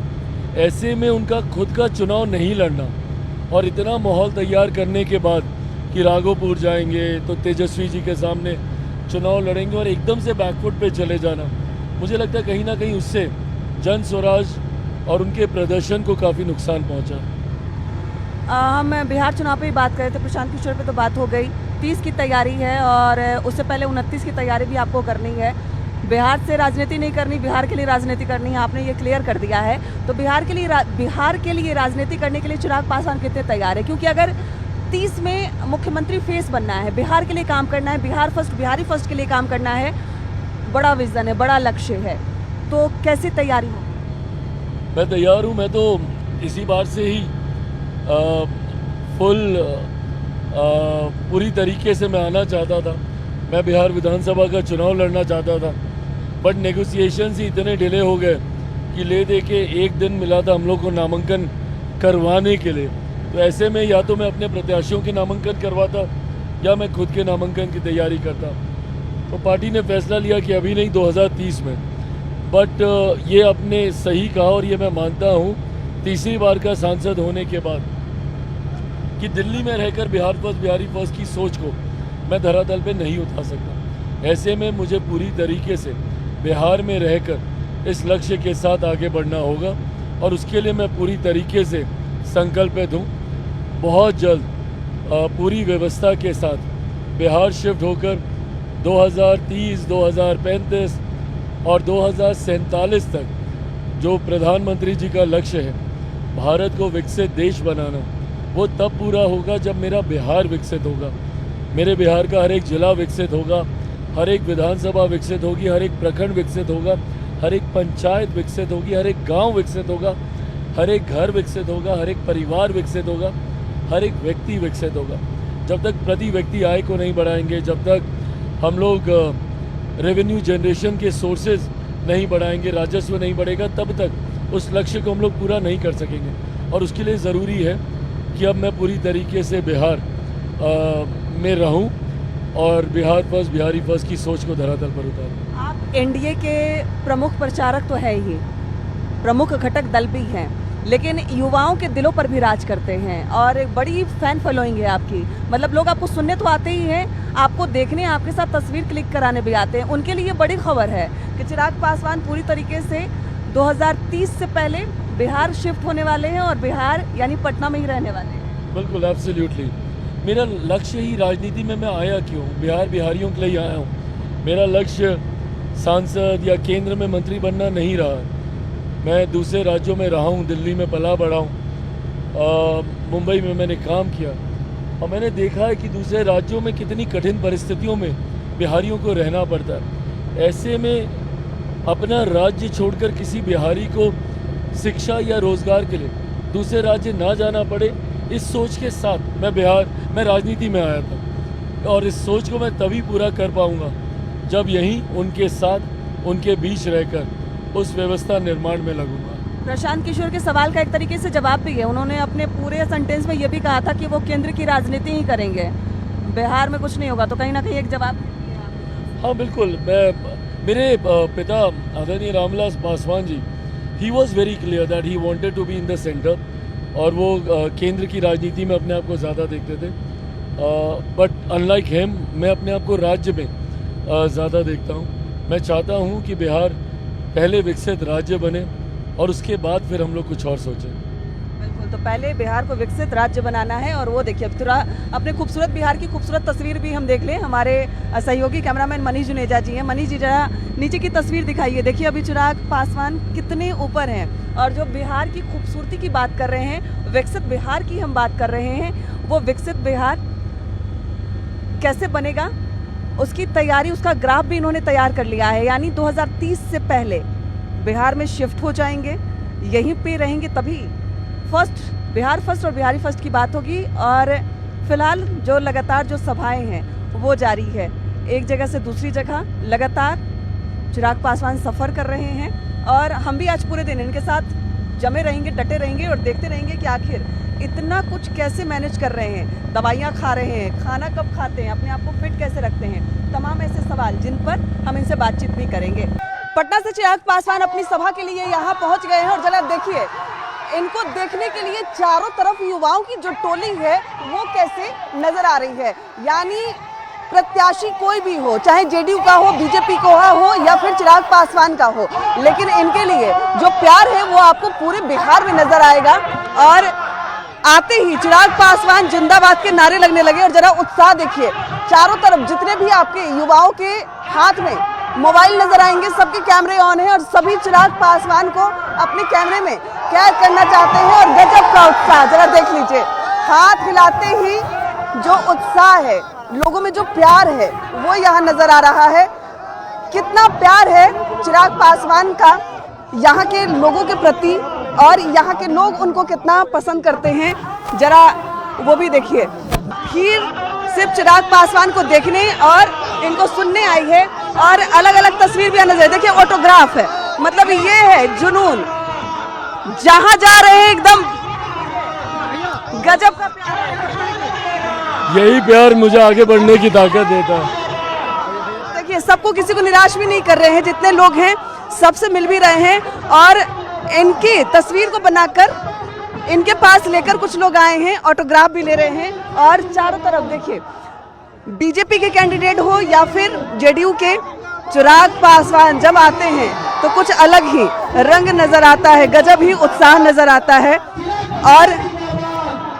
ऐसे में उनका खुद का चुनाव नहीं लड़ना और इतना माहौल तैयार करने के बाद कि राघोपुर जाएंगे तो तेजस्वी जी के सामने चुनाव लड़ेंगे और एकदम से बैकफुट पे चले जाना, मुझे लगता है कहीं ना कहीं उससे जन स्वराज और उनके प्रदर्शन को काफ़ी नुकसान पहुंचा। हम बिहार चुनाव पे ही बात कर रहे थे, प्रशांत किशोर पे तो बात हो गई। 30 की तैयारी है और उससे पहले 29 की तैयारी भी आपको करनी है। बिहार से राजनीति नहीं करनी, बिहार के लिए राजनीति करनी है, आपने ये क्लियर कर दिया है। तो बिहार के लिए राजनीति करने के लिए चिराग पासवान कितने तैयार है? क्योंकि अगर 30 में मुख्यमंत्री फेस बनना है, बिहार के लिए काम करना है, बिहारी फर्स्ट के लिए काम करना है, बड़ा विजन है, बड़ा लक्ष्य है, तो कैसी तैयारी हो? मैं तैयार हूँ। मैं तो इसी बार से ही पूरी तरीके से मैं आना चाहता था। मैं बिहार विधानसभा का चुनाव लड़ना चाहता था, बट नेगोशिएशंस ही इतने डिले हो गए कि ले दे के एक दिन मिला था हम लोग को नामांकन करवाने के लिए। तो ऐसे में या तो मैं अपने प्रत्याशियों के नामांकन करवाता या मैं खुद के नामांकन की तैयारी करता। तो पार्टी ने फैसला लिया कि अभी नहीं, 2030 में। बट ये आपने सही कहा और ये मैं मानता हूँ तीसरी बार का सांसद होने के बाद कि दिल्ली में रहकर बिहार फर्स्ट बिहारी फर्स्ट की सोच को मैं धरातल पे नहीं उठा सकता। ऐसे में मुझे पूरी तरीके से बिहार में रहकर इस लक्ष्य के साथ आगे बढ़ना होगा और उसके लिए मैं पूरी तरीके से संकल्पित हूँ। बहुत जल्द पूरी व्यवस्था के साथ बिहार शिफ्ट होकर 2030, 2035 और 2047 तक जो प्रधानमंत्री जी का लक्ष्य है भारत को विकसित देश बनाना, वो तब पूरा होगा जब मेरा बिहार विकसित होगा। मेरे बिहार का हर एक जिला विकसित होगा, हर एक विधानसभा विकसित होगी, हर एक प्रखंड विकसित होगा, हर एक पंचायत विकसित होगी, हर एक गांव विकसित होगा, हर एक घर विकसित होगा, हर एक परिवार विकसित होगा, हर एक व्यक्ति विकसित होगा। जब तक प्रति व्यक्ति आय को नहीं बढ़ाएंगे, जब तक हम लोग रेवेन्यू जनरेशन के सोर्सेज नहीं बढ़ाएंगे, राजस्व नहीं बढ़ेगा, तब तक उस लक्ष्य को हम लोग पूरा नहीं कर सकेंगे। और उसके लिए ज़रूरी है कि अब मैं पूरी तरीके से बिहार में रहूं और बिहार फर्स्ट बिहारी फर्स्ट की सोच को धरातल पर उतारूं। आप एनडीए के प्रमुख प्रचारक तो है ही, प्रमुख घटक दल भी हैं, लेकिन युवाओं के दिलों पर भी राज करते हैं और एक बड़ी फैन फॉलोइंग है आपकी। मतलब लोग आपको सुनने तो आते ही हैं, आपको देखने, आपके साथ तस्वीर क्लिक कराने भी आते हैं। उनके लिए बड़ी खबर है कि चिराग पासवान पूरी तरीके से 2030 से पहले बिहार शिफ्ट होने वाले हैं और बिहार यानी पटना में ही रहने वाले हैं। बिल्कुल, एब्सोल्युटली। मेरा लक्ष्य ही राजनीति में मैं आया क्यों, बिहार बिहारियों के लिए आया हूँ। मेरा लक्ष्य सांसद या केंद्र में मंत्री बनना नहीं रहा है। मैं दूसरे राज्यों में रहा हूँ, दिल्ली में पला बढ़ा हूँ, मुंबई में मैंने काम किया और मैंने देखा है कि दूसरे राज्यों में कितनी कठिन परिस्थितियों में बिहारियों को रहना पड़ता है। ऐसे में अपना राज्य छोड़कर किसी बिहारी को शिक्षा या रोजगार के लिए दूसरे राज्य ना जाना पड़े, इस सोच के साथ मैं राजनीति में आया था और इस सोच को मैं तभी पूरा कर पाऊंगा जब यहीं उनके साथ, उनके बीच रहकर उस व्यवस्था निर्माण में लगूंगा। प्रशांत किशोर के सवाल का एक तरीके से जवाब भी है। उन्होंने अपने पूरे सेंटेंस में ये भी कहा था कि वो केंद्र की राजनीति ही करेंगे, बिहार में कुछ नहीं होगा, तो कहीं ना कहीं एक जवाब। हाँ बिल्कुल, मेरे पिता आदरणीय Ram Vilas Paswan ji, he was very clear that he wanted to be in the centre और वो केंद्र की राजनीति में अपने आप को ज़्यादा देखते थे। बट अनलाइक हिम, मैं अपने आप को राज्य में ज़्यादा देखता हूँ। मैं चाहता हूँ कि बिहार पहले विकसित राज्य बने और उसके बाद फिर हम लोग कुछ और सोचें। बिल्कुल, तो पहले बिहार को विकसित राज्य बनाना है और वो देखिए थोड़ा अपने खूबसूरत बिहार की खूबसूरत तस्वीर भी हम देख लें। हमारे सहयोगी कैमरामैन मनीष जुनेजा जी हैं। मनीष जी जरा नीचे की तस्वीर दिखाइए। देखिए अभी चिराग पासवान कितने ऊपर हैं और जो बिहार की खूबसूरती की बात कर रहे हैं, विकसित बिहार की हम बात कर रहे हैं, वो विकसित बिहार कैसे बनेगा उसकी तैयारी, उसका ग्राफ भी इन्होंने तैयार कर लिया है। यानी 2030 से पहले बिहार में शिफ्ट हो जाएंगे, यहीं पे रहेंगे, तभी बिहार फर्स्ट और बिहारी फर्स्ट की बात होगी। और फिलहाल जो लगातार जो सभाएं हैं वो जारी है, एक जगह से दूसरी जगह लगातार चिराग पासवान सफ़र कर रहे हैं और हम भी आज पूरे दिन इनके साथ जमे रहेंगे, डटे रहेंगे और देखते रहेंगे कि आखिर इतना कुछ कैसे मैनेज कर रहे हैं। दवाइयाँ खा रहे हैं, खाना कब खाते हैं, अपने आप को फिट कैसे रखते हैं, तमाम ऐसे सवाल जिन पर हम इनसे बातचीत भी करेंगे। पटना से चिराग पासवान अपनी सभा के लिए यहाँ पहुँच गए हैं और जरा देखिए इनको देखने के लिए चारों तरफ युवाओं की जो टोली है वो कैसे नजर आ रही है। यानी प्रत्याशी कोई भी हो, चाहे जेडीयू का हो, बीजेपी का हो या फिर चिराग पासवान का हो, लेकिन इनके लिए जो प्यार है वो आपको पूरे बिहार में नजर आएगा। और आते ही चिराग पासवान जिंदाबाद के नारे लगने लगे और जरा उत्साह देखिए चारों तरफ, जितने भी आपके युवाओं के हाथ में मोबाइल नजर आएंगे, सबके कैमरे ऑन है और सभी चिराग पासवान को अपने कैमरे में कैद करना चाहते हैं। और गजब का उत्साह जरा देख लीजिए, हाथ हिलाते ही जो उत्साह है, लोगों में जो प्यार है वो यहाँ नजर आ रहा है। कितना प्यार है चिराग पासवान का यहाँ के लोगों के प्रति और यहाँ के लोग उनको कितना पसंद करते हैं, जरा वो भी देखिए। भीड़ सिर्फ चिराग पासवान को देखने और इनको सुनने आई है और अलग अलग तस्वीर भी नजर, देखिए ऑटोग्राफ है, मतलब ये है जुनून, जहां जा रहे हैं एकदम गजब का प्यार। यही प्यार मुझे आगे बढ़ने की ताकत देता है। देखिए सबको, किसी को निराश भी नहीं कर रहे हैं, जितने लोग हैं सबसे मिल भी रहे हैं और इनकी तस्वीर को बनाकर इनके पास लेकर कुछ लोग आए हैं, ऑटोग्राफ भी ले रहे हैं। और चारों तरफ देखिए, बीजेपी के कैंडिडेट हो या फिर जेडीयू के, चिराग पासवान जब आते हैं तो कुछ अलग ही रंग नजर आता है, गजब ही उत्साह नजर आता है। और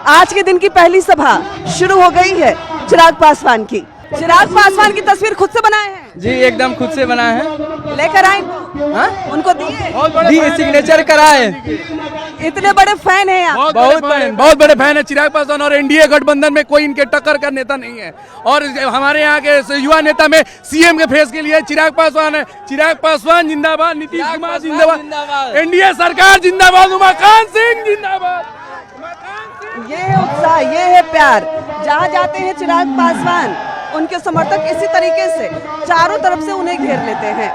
आज के दिन की पहली सभा शुरू हो गई है चिराग पासवान की। चिराग पासवान की तस्वीर खुद से बनाए हैं? जी एकदम खुद से बनाए हैं। लेकर आए हाँ? उनको दिए? दिए, सिग्नेचर कराए। इतने बड़े फैन हैं आप? बहुत बड़े फैन है चिराग पासवान, और एनडीए गठबंधन में कोई इनके टक्कर का नेता नहीं है। और हमारे यहाँ के युवा नेता में सीएम के फेस के लिए चिराग पासवान है। चिराग पासवान जिंदाबाद, नीतीश कुमार जिंदाबाद, एनडीए सरकार जिंदाबाद, उमाकांत सिंह जिंदाबाद। ये है उत्साह, ये है प्यार। जहाँ जाते हैं चिराग पासवान, उनके समर्थक इसी तरीके से चारों तरफ से उन्हें घेर लेते हैं।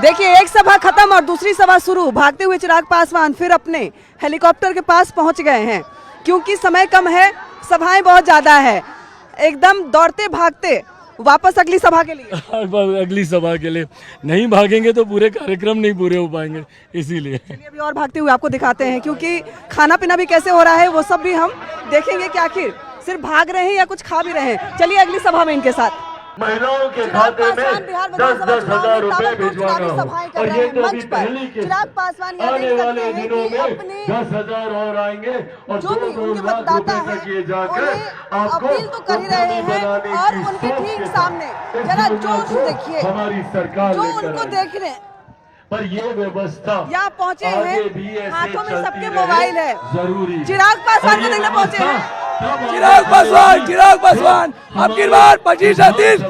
देखिए, एक सभा खत्म और दूसरी सभा शुरू। भागते हुए चिराग पासवान फिर अपने हेलीकॉप्टर के पास पहुंच गए हैं, क्योंकि समय कम है, सभाएं बहुत ज्यादा है। एकदम दौड़ते भागते वापस अगली सभा के लिए। अगली सभा के लिए नहीं भागेंगे तो पूरे कार्यक्रम नहीं पूरे हो पाएंगे, इसीलिए। चलिए अभी और भागते हुए आपको दिखाते हैं, क्योंकि खाना पीना भी कैसे हो रहा है वो सब भी हम देखेंगे कि आखिर सिर्फ भाग रहे हैं या कुछ खा भी रहे हैं। चलिए अगली सभा में इनके साथ। महिलाओं के खाते में 10-10 हजार रुपए भिजवाना हो, और ये तो अभी पहली के चिराग पासवान आने वाले दिनों में 10,000 और आएंगे, और जो भी 2-2 उनके लाख मतदाता रुपए तक ये हैं जाकर आपको अपील तो कर ही रहे हैं, और उनके ठीक सामने जरा जोश देखिए, हमारी सरकार जो लेकर उनको आई। देख रहे हैं। पर ये व्यवस्था यहाँ पहुँचे आगे भी हैं, ऐसे हाथों में चलती सबके रहे, मोबाइल है। जरूरी। चिराग पासवान को देखने पहुँचे हैं। चिराग पासवान अब की बार 25-30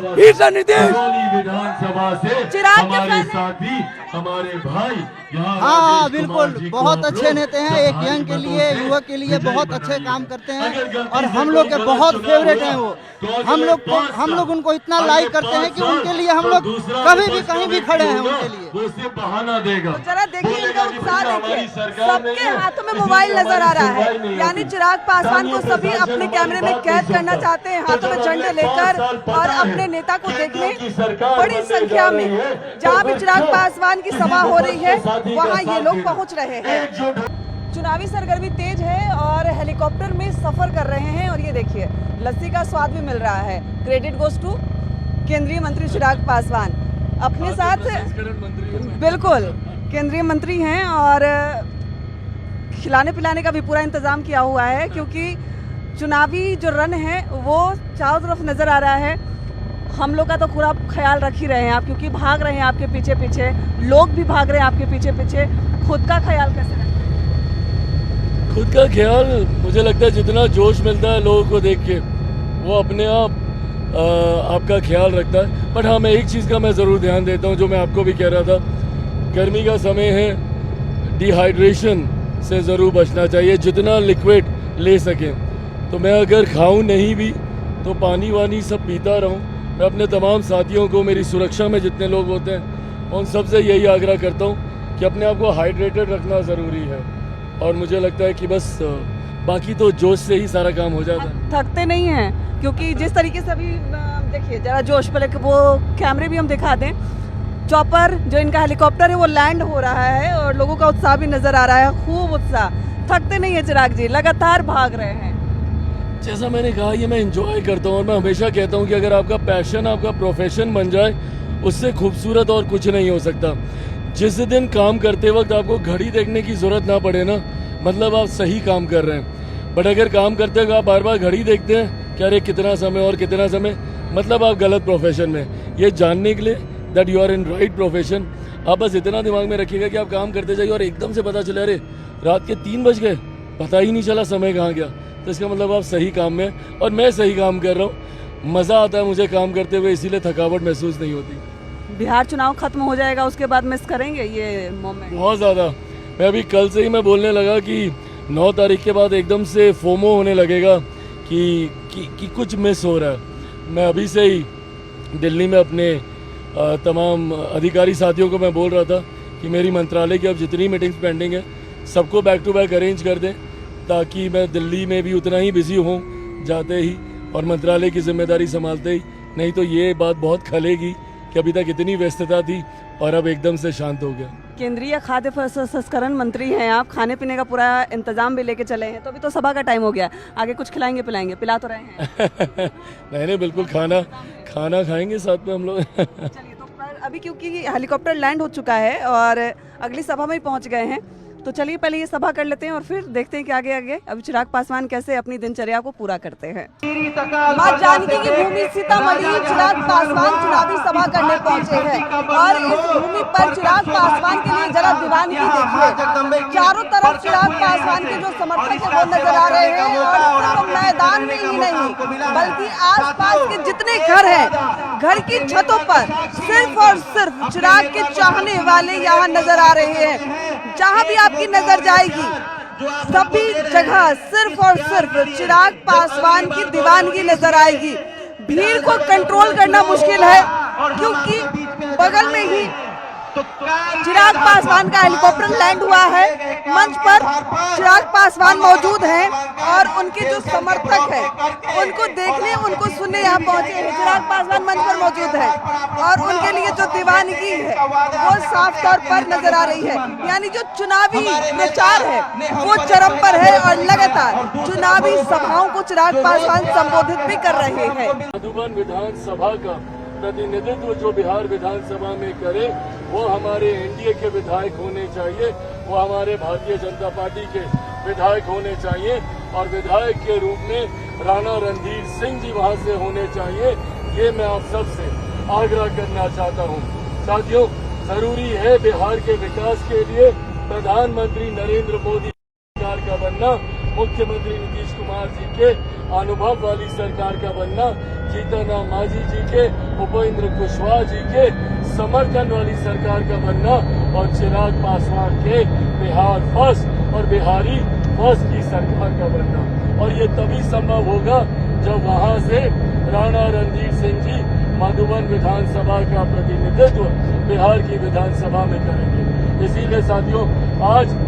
नीतीश। विधानसभा से चिराग के हमारे फैन- साथी, हमारे भाई यहाँ हाँ राजेश कुमार बिल्कुल, जी को बहुत हम अच्छे लोग नेता हैं। एक यंग के लिए, हाथों से युवक के लिए विजयी बहुत अच्छे बनाएंगे। काम करते अगर हैं, गलती और से हम कोई लोग के गलत बहुत चुनाव फेवरेट हुआ, हैं वो। तो हम लोग अगले 5 हम लोग उनको इतना साल, लाइक करते अगले हैं कि 5 उनके लिए हम साल लोग दूसरा कभी भी विपक्ष कहीं भी का खड़े हैं होगा, उनके लिए। वो सिर्फ बहाना देगा। जरा देखिए इनका बोलेगा कि उत्साह भैया देखिए, हमारी सरकार नहीं सबके है, हाथों में इसलिए मोबाइल नजर आ रहा हमारी है। सुनवाई नहीं यानी होती। चिराग पासवान को स्थानीय सभी प्रशासन अपने हमारी कैमरे में बात कैद नहीं करना सुनता। चाहते हैं, हाथों में तो झंडे अगले 5 लेकर, साल पता और है, अपने नेता को केंद्र देखने की सरकार बड़ी बनने संख्या जा में, रही है, जहाँ तो भी फिर चिराग क्यों पासवान की किसी सभा हो रही है, विपक्ष के साथी का वहाँ ये साथ लोग देना? पहुँच रहे हैं। एकजुट चुनावी सरगर्मी तेज है और हेलीकॉप्टर में सफर कर रहे हैं, और ये देखिए लस्सी का स्वाद भी मिल रहा है। क्रेडिट गोज टू केंद्रीय मंत्री चिराग पासवान। अपने साथ बिल्कुल केंद्रीय मंत्री हैं, और खिलाने पिलाने का भी पूरा इंतजाम किया हुआ है, क्योंकि चुनावी जो रन है वो चारों तरफ नजर आ रहा है। हम लोग का तो पूरा ख्याल रख ही रहे हैं आप, क्योंकि भाग रहे हैं आपके पीछे पीछे, लोग भी भाग रहे हैं आपके पीछे पीछे। खुद का ख्याल कैसे रखें? खुद का ख्याल, मुझे लगता है जितना जोश मिलता है लोगों को देख के, वो अपने आप आपका ख्याल रखता है। बट हाँ, मैं एक चीज़ का मैं ज़रूर ध्यान देता हूँ, जो मैं आपको भी कह रहा था, गर्मी का समय है, डिहाइड्रेशन से ज़रूर बचना चाहिए, जितना लिक्विड ले सकें। तो मैं अगर खाऊं नहीं भी तो पानी वानी सब पीता रहूं। मैं अपने तमाम साथियों को, मेरी सुरक्षा में जितने लोग होते हैं, उन सबसे यही आग्रह करता हूं कि अपने आप को हाइड्रेटेड रखना ज़रूरी है। और मुझे लगता है कि बस बाकी तो जोश से ही सारा काम हो जाता है। थकते नहीं हैं, क्योंकि जिस तरीके से अभी देखिए जरा जोश पे लेके वो कैमरे भी हम दिखा दें, चॉपर जो इनका हेलीकॉप्टर है वो लैंड हो रहा है, और लोगों का उत्साह भी नजर आ रहा है, खूब उत्साह। थकते नहीं है चिराग जी, लगातार भाग रहे हैं। जैसा मैंने कहा, ये मैं इंजॉय करता हूँ, और मैं हमेशा कहता हूँ कि अगर आपका पैशन, आपका प्रोफेशन बन जाए, उससे खूबसूरत और कुछ नहीं हो सकता। जिस दिन काम करते वक्त आपको घड़ी देखने की ज़रूरत ना पड़े ना, मतलब आप सही काम कर रहे हैं। बट अगर काम करते वक्त आप बार बार घड़ी देखते हैं कि अरे कितना समय और कितना समय, मतलब आप गलत प्रोफेशन में। ये जानने के लिए that you are in right profession, आप बस इतना दिमाग में रखिएगा कि आप काम करते जाइए, और एकदम से पता चले अरे रात के 3 बज गए, पता ही नहीं चला समय कहाँ गया, तो इसका मतलब आप सही काम में, और मैं सही काम कर रहा हूँ। मज़ा आता है मुझे काम करते हुए, इसीलिए थकावट महसूस नहीं होती। बिहार चुनाव खत्म हो जाएगा, उसके बाद मिस करेंगे ये मोमेंट? बहुत ज़्यादा। मैं अभी कल से ही मैं बोलने लगा कि 9 तारीख के बाद एकदम से फोमो होने लगेगा कि कुछ मिस हो रहा है। मैं अभी से ही दिल्ली में अपने तमाम अधिकारी साथियों को मैं बोल रहा था कि मेरी मंत्रालय की अब जितनी मीटिंग्स पेंडिंग है सबको बैक टू बैक अरेंज कर दें, ताकि मैं दिल्ली में भी उतना ही बिजी हूँ जाते ही और मंत्रालय की जिम्मेदारी संभालते ही। नहीं तो ये बात बहुत खलेगी कि अभी तक इतनी व्यस्तता थी और अब एकदम से शांत हो गया। केंद्रीय खाद्य प्रसंस्करण मंत्री हैं आप, खाने पीने का पूरा इंतजाम भी लेके चले हैं, तो अभी तो सभा का टाइम हो गया, आगे कुछ खिलाएंगे पिलाएंगे, पिला तो रहे हैं? नहीं बिल्कुल खाना खाएंगे साथ में हम लोग। चलिए, तो पर अभी क्योंकि हेलीकॉप्टर लैंड हो चुका है और अगली सभा में ही पहुंच गए हैं, तो चलिए पहले ये सभा कर लेते हैं और फिर देखते हैं कि आगे अभी चिराग पासवान कैसे अपनी दिनचर्या को पूरा करते हैं। मां जानकी की भूमि सीतामढ़ी चिराग पासवान चुनावी सभा करने पहुंचे हैं और इस भूमि पर चिराग पासवान के लिए जरा दीवानगी देखिए। चारों तरफ चिराग पासवान के जो समर्थक है वो नजर आ रहे हैं और सिर्फ मैदान में ही नहीं बल्कि आसपास के जितने घर हैं, घर की छतों पर सिर्फ और सिर्फ चिराग के चाहने वाले यहाँ नजर आ रहे हैं। जहाँ भी आपकी नजर जाएगी सभी जगह सिर्फ और सिर्फ चिराग पासवान की दीवानगी नजर आएगी। भीड़ को कंट्रोल करना मुश्किल है क्योंकि बगल में ही चिराग पासवान का हेलीकॉप्टर लैंड हुआ है। मंच पर चिराग पासवान मौजूद हैं और उनके जो समर्थक हैं उनको देखने उनको सुनने यहाँ पहुंचे हैं। चिराग पासवान मंच पर मौजूद है और उनके लिए जो दीवानगी है वो साफ तौर पर नजर आ रही है। यानी जो चुनावी प्रचार है वो चरम पर है और लगातार चुनावी सभाओं को चिराग पासवान संबोधित भी कर रहे हैं। मधुबन विधानसभा का प्रतिनिधित्व जो बिहार विधानसभा में करे वो हमारे एनडीए के विधायक होने चाहिए, वो हमारे भारतीय जनता पार्टी के विधायक होने चाहिए और विधायक के रूप में राणा रणधीर सिंह जी वहां से होने चाहिए। ये मैं आप सबसे आग्रह करना चाहता हूँ। साथियों, जरूरी है बिहार के विकास के लिए प्रधानमंत्री नरेंद्र मोदी सरकार का बनना, मुख्यमंत्री नीतीश कुमार जी के अनुभव वाली सरकार का बनना, जीतन राम मांझी जी के, उपेंद्र कुशवाहा जी के समर्थन वाली सरकार का बनना और चिराग पासवान के बिहार फर्स्ट और बिहारी फर्स्ट की सरकार का बनना। और ये तभी संभव होगा जब वहां से राणा रणधीर सिंह जी मधुबन विधानसभा का प्रतिनिधित्व बिहार की विधानसभा में करेंगे। इसीलिए साथियों, आज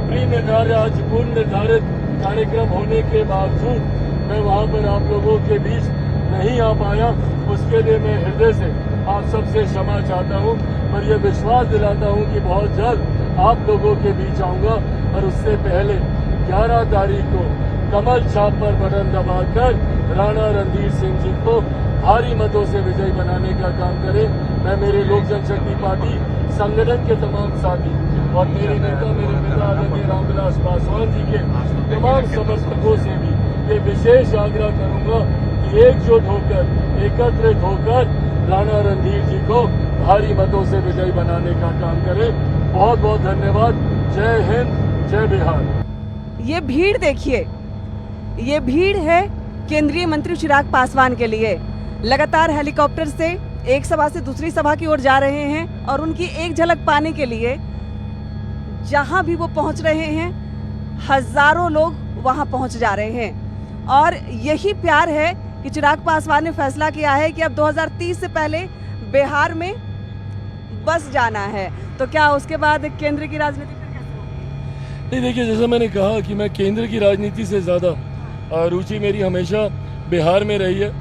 पूर्व निर्धारित कार्यक्रम होने के बावजूद मैं वहां पर आप लोगों के बीच नहीं आ पाया, उसके लिए मैं हृदय से आप सबसे क्षमा चाहता हूं, पर यह विश्वास दिलाता हूं कि बहुत जल्द आप लोगों के बीच आऊंगा। और उससे पहले 11 तारीख को कमल छाप पर बटन दबाकर राणा रणधीर सिंह जी को भारी मतों से विजयी बनाने का काम करें। मैं मेरे लोक जनशक्ति पार्टी संगठन के तमाम साथी और मेरे नेता, मेरे पिता आदरणीय रामविलास पासवान जी के तमाम समर्थकों से भी ये विशेष आग्रह करूंगा कि एकजुट होकर, एकत्रित होकर राणा रणधीर जी को भारी मतों से विजयी बनाने का काम करें। बहुत बहुत धन्यवाद। जय हिंद, जय बिहार। ये भीड़ देखिए, ये भीड़ है केंद्रीय मंत्री चिराग पासवान के लिए। लगातार हेलीकॉप्टर से एक सभा से दूसरी सभा की ओर जा रहे हैं और उनकी एक झलक पाने के लिए जहां भी वो पहुंच रहे हैं हजारों लोग वहां पहुंच जा रहे हैं। और यही प्यार है कि चिराग पासवान ने फैसला किया है कि अब 2030 से पहले बिहार में बस जाना है। तो क्या उसके बाद केंद्र की राजनीति फिर कैसे होगी? नहीं, देखिए, जैसा मैंने कहा कि मैं केंद्र की राजनीति से ज़्यादा रुचि मेरी हमेशा बिहार में रही है,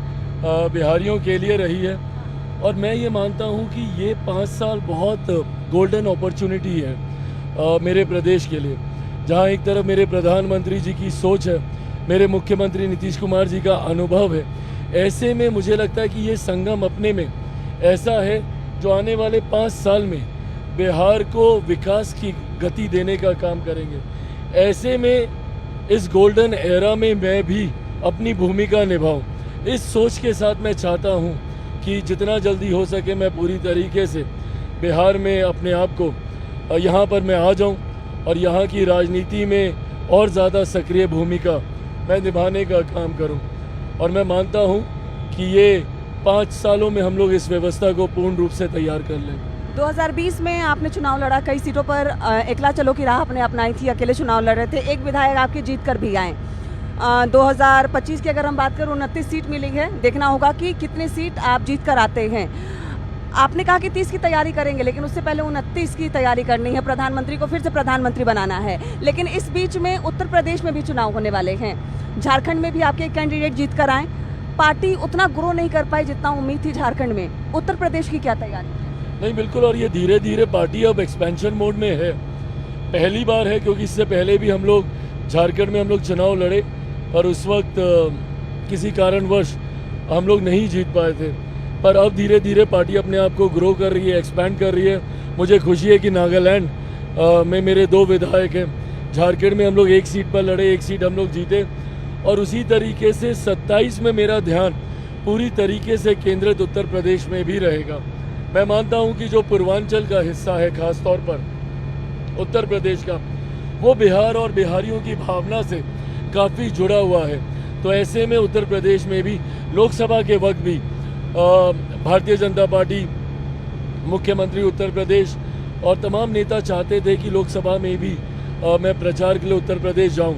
बिहारियों के लिए रही है। और मैं ये मानता हूँ कि ये 5 साल बहुत गोल्डन अपॉर्चुनिटी है मेरे प्रदेश के लिए, जहाँ एक तरफ मेरे प्रधानमंत्री जी की सोच है, मेरे मुख्यमंत्री नीतीश कुमार जी का अनुभव है। ऐसे में मुझे लगता है कि ये संगम अपने में ऐसा है जो आने वाले 5 साल में बिहार को विकास की गति देने का काम करेंगे। ऐसे में इस गोल्डन एरा में मैं भी अपनी भूमिका निभाऊं, इस सोच के साथ मैं चाहता हूं कि जितना जल्दी हो सके मैं पूरी तरीके से बिहार में अपने आप को यहाँ पर मैं आ जाऊं और यहाँ की राजनीति में और ज़्यादा सक्रिय भूमिका मैं निभाने का काम करूं। और मैं मानता हूं कि ये 5 सालों में हम लोग इस व्यवस्था को पूर्ण रूप से तैयार कर लें। 2020 में आपने चुनाव लड़ा, कई सीटों पर एकला चलो की राह आपने अपनाई थी, अकेले चुनाव लड़ रहे थे, एक विधायक आपके जीत कर भी आए। 2025 की अगर हम बात करें 29 सीट मिली है, देखना होगा कि कितने सीट आप जीत कर आते हैं। आपने कहा कि 30 की तैयारी करेंगे, लेकिन उससे पहले 29 की तैयारी करनी है, प्रधानमंत्री को फिर से प्रधानमंत्री बनाना है। लेकिन इस बीच में उत्तर प्रदेश में भी चुनाव होने वाले हैं, झारखंड में भी आपके कैंडिडेट जीत कर आए, पार्टी उतना ग्रो नहीं कर पाई जितना उम्मीद थी झारखंड में। उत्तर प्रदेश की क्या तैयारी? नहीं बिल्कुल, और ये धीरे धीरे पार्टी अब एक्सपेंशन मोड में है। पहली बार है, क्योंकि इससे पहले भी हम लोग झारखंड में हम लोग चुनाव लड़े और उस वक्त किसी कारणवश हम लोग नहीं जीत पाए थे। पर अब धीरे धीरे पार्टी अपने आप को ग्रो कर रही है, एक्सपैंड कर रही है। मुझे खुशी है कि नागालैंड में मेरे 2 विधायक हैं। झारखंड में हम लोग 1 सीट पर लड़े, 1 सीट हम लोग जीते, और उसी तरीके से 27 में मेरा ध्यान पूरी तरीके से केंद्रित उत्तर प्रदेश में भी रहेगा। मैं मानता हूं कि जो पूर्वांचल का हिस्सा है, खास तौर पर उत्तर प्रदेश का, वो बिहार और बिहारियों की भावना से काफ़ी जुड़ा हुआ है। तो ऐसे में उत्तर प्रदेश में भी लोकसभा के वक्त भी भारतीय जनता पार्टी, मुख्यमंत्री उत्तर प्रदेश और तमाम नेता चाहते थे कि लोकसभा में भी मैं प्रचार के लिए उत्तर प्रदेश जाऊं।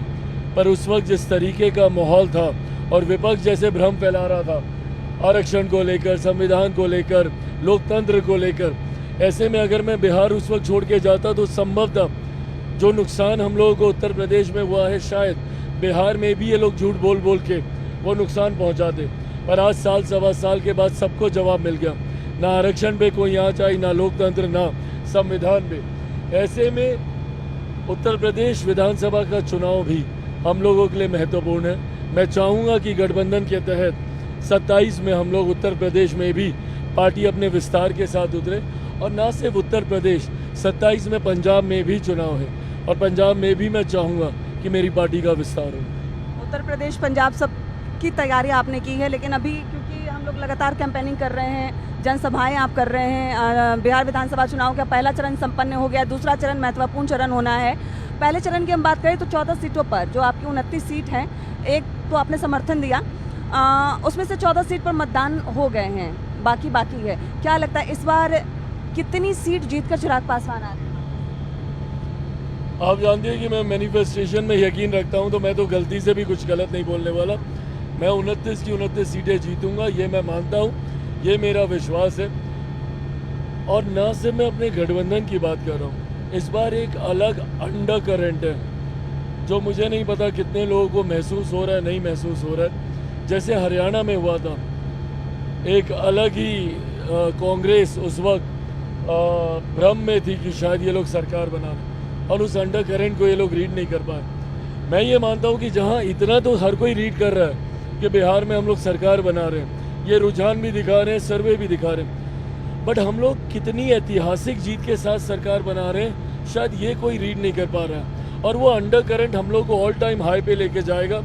पर उस वक्त जिस तरीके का माहौल था और विपक्ष जैसे भ्रम फैला रहा था आरक्षण को लेकर, संविधान को लेकर, लोकतंत्र को लेकर, ऐसे में अगर मैं बिहार उस वक्त छोड़ के जाता तो संभवतः जो नुकसान हम लोगों को उत्तर प्रदेश में हुआ है, शायद बिहार में भी ये लोग झूठ बोल बोल के वो नुकसान पहुंचाते। पर आज साल सवा साल के बाद सबको जवाब मिल गया, ना आरक्षण पे कोई आँच आई, ना लोकतंत्र, ना संविधान पे। ऐसे में उत्तर प्रदेश विधानसभा का चुनाव भी हम लोगों के लिए महत्वपूर्ण है। मैं चाहूँगा कि गठबंधन के तहत 27 में हम लोग उत्तर प्रदेश में भी पार्टी अपने विस्तार के साथ उतरे, और ना सिर्फ उत्तर प्रदेश, 27 में पंजाब में भी चुनाव है और पंजाब में भी मैं चाहूँगा कि मेरी पार्टी का विस्तार हो। उत्तर प्रदेश, पंजाब सब की तैयारी आपने की है, लेकिन अभी क्योंकि हम लोग लगातार कैंपेनिंग कर रहे हैं, जनसभाएं आप कर रहे हैं, बिहार विधानसभा चुनाव का पहला चरण संपन्न हो गया, दूसरा चरण महत्वपूर्ण चरण होना है। पहले चरण की हम बात करें तो 14 सीटों पर जो आपकी 29 सीट हैं, एक तो आपने समर्थन दिया, उसमें से 14 सीट पर मतदान हो गए हैं, बाकी है। क्या लगता है इस बार कितनी सीट जीतकर चिराग पासवान आ रहे हैं? आप जानते हैं कि मैं मैनिफेस्टेशन में यकीन रखता हूं, तो मैं तो गलती से भी कुछ गलत नहीं बोलने वाला। मैं 29 की 29 सीटें जीतूंगा, ये मैं मानता हूं, ये मेरा विश्वास है। और ना सिर्फ मैं अपने गठबंधन की बात कर रहा हूँ, इस बार एक अलग अंडर करंट है जो मुझे नहीं पता कितने लोगों को महसूस हो रहा है, नहीं महसूस हो रहा है। जैसे हरियाणा में हुआ था, एक अलग ही कांग्रेस उस वक्त भ्रम में थी कि शायद ये लोग सरकार बना रहे, और उस अंडर करंट को ये लोग रीड नहीं कर पाए। मैं ये मानता हूँ कि जहाँ इतना तो हर कोई रीड कर रहा है कि बिहार में हम लोग सरकार बना रहे हैं, ये रुझान भी दिखा रहे हैं, सर्वे भी दिखा रहे हैं, बट हम लोग कितनी ऐतिहासिक जीत के साथ सरकार बना रहे हैं, शायद ये कोई रीड नहीं कर पा रहा है। और वो अंडर करंट हम लोग को ऑल टाइम हाई पे लेके जाएगा।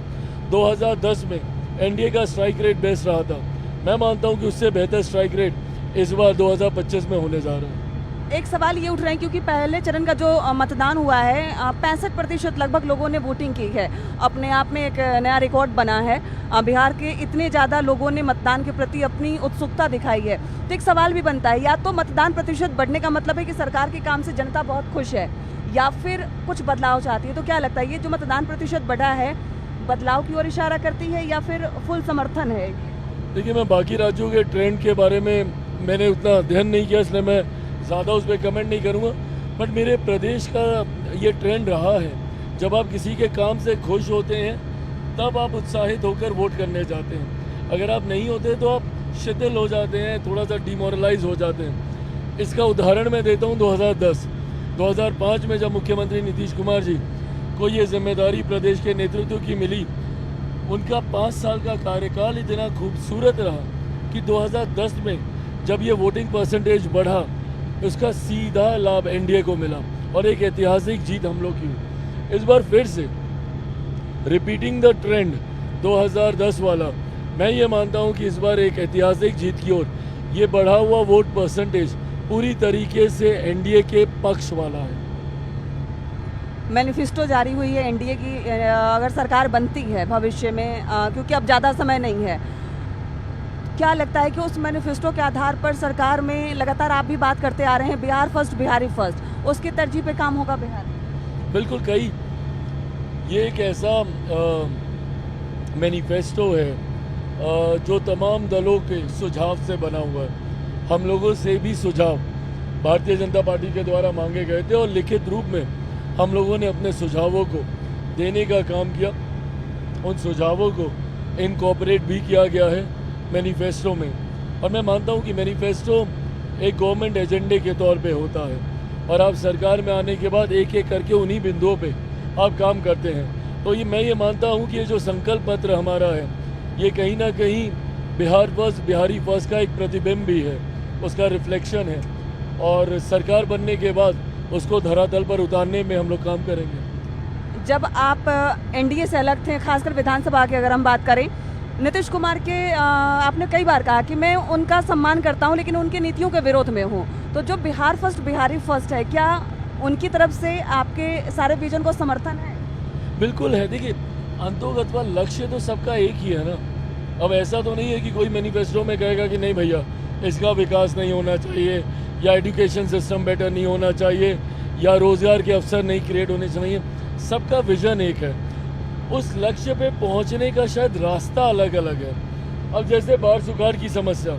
2010 में एनडीए का स्ट्राइक रेट बेस्ट रहा था, मैं मानता हूँ कि उससे बेहतर स्ट्राइक रेट इस बार 2025 में होने जा रहा है। एक सवाल ये उठ रहे हैं क्योंकि पहले चरण का जो मतदान हुआ है 65% लगभग लोगों ने वोटिंग की है, अपने आप में एक नया रिकॉर्ड बना है। बिहार के इतने ज़्यादा लोगों ने मतदान के प्रति अपनी उत्सुकता दिखाई है, तो एक सवाल भी बनता है, या तो मतदान प्रतिशत बढ़ने का मतलब है कि सरकार के काम से जनता बहुत खुश है, या फिर कुछ बदलाव चाहती है। तो क्या लगता है ये जो मतदान प्रतिशत बढ़ा है बदलाव की ओर इशारा करती है या फिर फुल समर्थन है? देखिए, मैं बाकी राज्यों के ट्रेंड के बारे में मैंने उतना अध्ययन नहीं किया, इसलिए मैं ज़्यादा उस पर कमेंट नहीं करूँगा, बट मेरे प्रदेश का ये ट्रेंड रहा है, जब आप किसी के काम से खुश होते हैं तब आप उत्साहित होकर वोट करने जाते हैं, अगर आप नहीं होते तो आप शिथिल हो जाते हैं, थोड़ा सा डिमोरलाइज हो जाते हैं। इसका उदाहरण मैं देता हूँ 2010-2005 में जब मुख्यमंत्री नीतीश कुमार जी को ये जिम्मेदारी प्रदेश के नेतृत्व की मिली, उनका 5 साल का कार्यकाल इतना खूबसूरत रहा कि 2010 में जब ये वोटिंग परसेंटेज बढ़ा, उसका सीधा लाभ एनडीए को मिला और एक ऐतिहासिक जीत हम लोग की हुई। इस बार फिर से रिपीटिंग द ट्रेंड 2010 वाला, मैं ये मानता हूँ कि इस बार एक ऐतिहासिक जीत की ओर ये बढ़ा हुआ वोट परसेंटेज पूरी तरीके से एनडीए के पक्ष वाला है। मैनिफेस्टो जारी हुई है एनडीए की, अगर सरकार बनती है भविष्य में, क्योंकि अब ज़्यादा समय नहीं है, क्या लगता है कि उस मैनिफेस्टो के आधार पर सरकार में लगातार आप भी बात करते आ रहे हैं बिहार फर्स्ट, बिहारी फर्स्ट, उसकी तरजीह पे काम होगा बिहार? बिल्कुल, कई ये एक ऐसा मैनिफेस्टो है जो तमाम दलों के सुझाव से बना हुआ है। हम लोगों से भी सुझाव भारतीय जनता पार्टी के द्वारा मांगे गए थे और लिखित रूप में हम लोगों ने अपने सुझावों को देने का काम किया। उन सुझावों को इनकॉर्पोरेट भी किया गया है मैनिफेस्टो में, और मैं मानता हूं कि मैनिफेस्टो एक गवर्नमेंट एजेंडे के तौर पे होता है, और आप सरकार में आने के बाद एक एक करके उन्हीं बिंदुओं पे आप काम करते हैं। तो मैं ये मानता हूँ कि ये जो संकल्प पत्र हमारा है, ये कहीं ना कहीं बिहार फर्स्ट, बिहारी फर्स्ट का एक प्रतिबिंब भी है, उसका रिफ्लेक्शन है, और सरकार बनने के बाद उसको धरातल पर उतारने में हम लोग काम करेंगे। जब आप एनडीए से अलग थे, खासकर विधानसभा की अगर हम बात करें, नीतीश कुमार के आपने कई बार कहा कि मैं उनका सम्मान करता हूं लेकिन उनकी नीतियों के विरोध में हूं। तो जो बिहार फर्स्ट बिहारी फर्स्ट है, क्या उनकी तरफ से आपके सारे विजन को समर्थन है? बिल्कुल है। देखिए, अंतोगत्वा लक्ष्य तो सबका एक ही है ना। अब ऐसा तो नहीं है कि कोई मैनिफेस्टो में कहेगा कि नहीं भैया इसका विकास नहीं होना चाहिए, या एजुकेशन सिस्टम बेटर नहीं होना चाहिए, या रोज़गार के अवसर नहीं क्रिएट होने चाहिए। सबका विजन एक है, उस लक्ष्य पे पहुंचने का शायद रास्ता अलग अलग है। अब जैसे बाढ़ सुखाड़ की समस्या,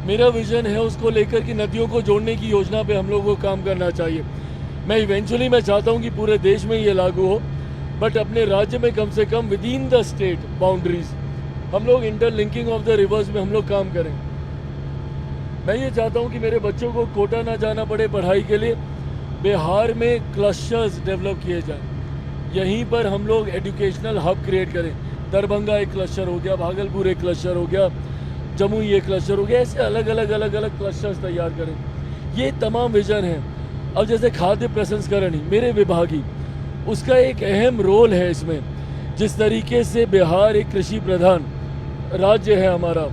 मेरा विजन है उसको लेकर कि नदियों को जोड़ने की योजना पे हम लोगों को काम करना चाहिए। मैं चाहता हूँ कि पूरे देश में ये लागू हो, बट अपने राज्य में कम से come with in the state boundaries हम लोग इंटरलिंकिंग ऑफ द रिवर्स में हम लोग काम करें। मैं ये चाहता हूँ कि मेरे बच्चों को कोटा ना जाना पड़े पढ़ाई के लिए। बिहार में क्लस्टर्स डेवलप किए जाएं, यहीं पर हम लोग एजुकेशनल हब क्रिएट करें। दरभंगा एक क्लस्टर हो गया, भागलपुर एक क्लस्टर हो गया, जमुई एक क्लस्टर हो गया, ऐसे अलग अलग क्लस्टर्स तैयार करें। ये तमाम विजन है। अब जैसे खाद्य प्रसंस्करण ही मेरे विभाग ही, उसका एक अहम रोल है इसमें। जिस तरीके से बिहार एक कृषि प्रधान राज्य है हमारा,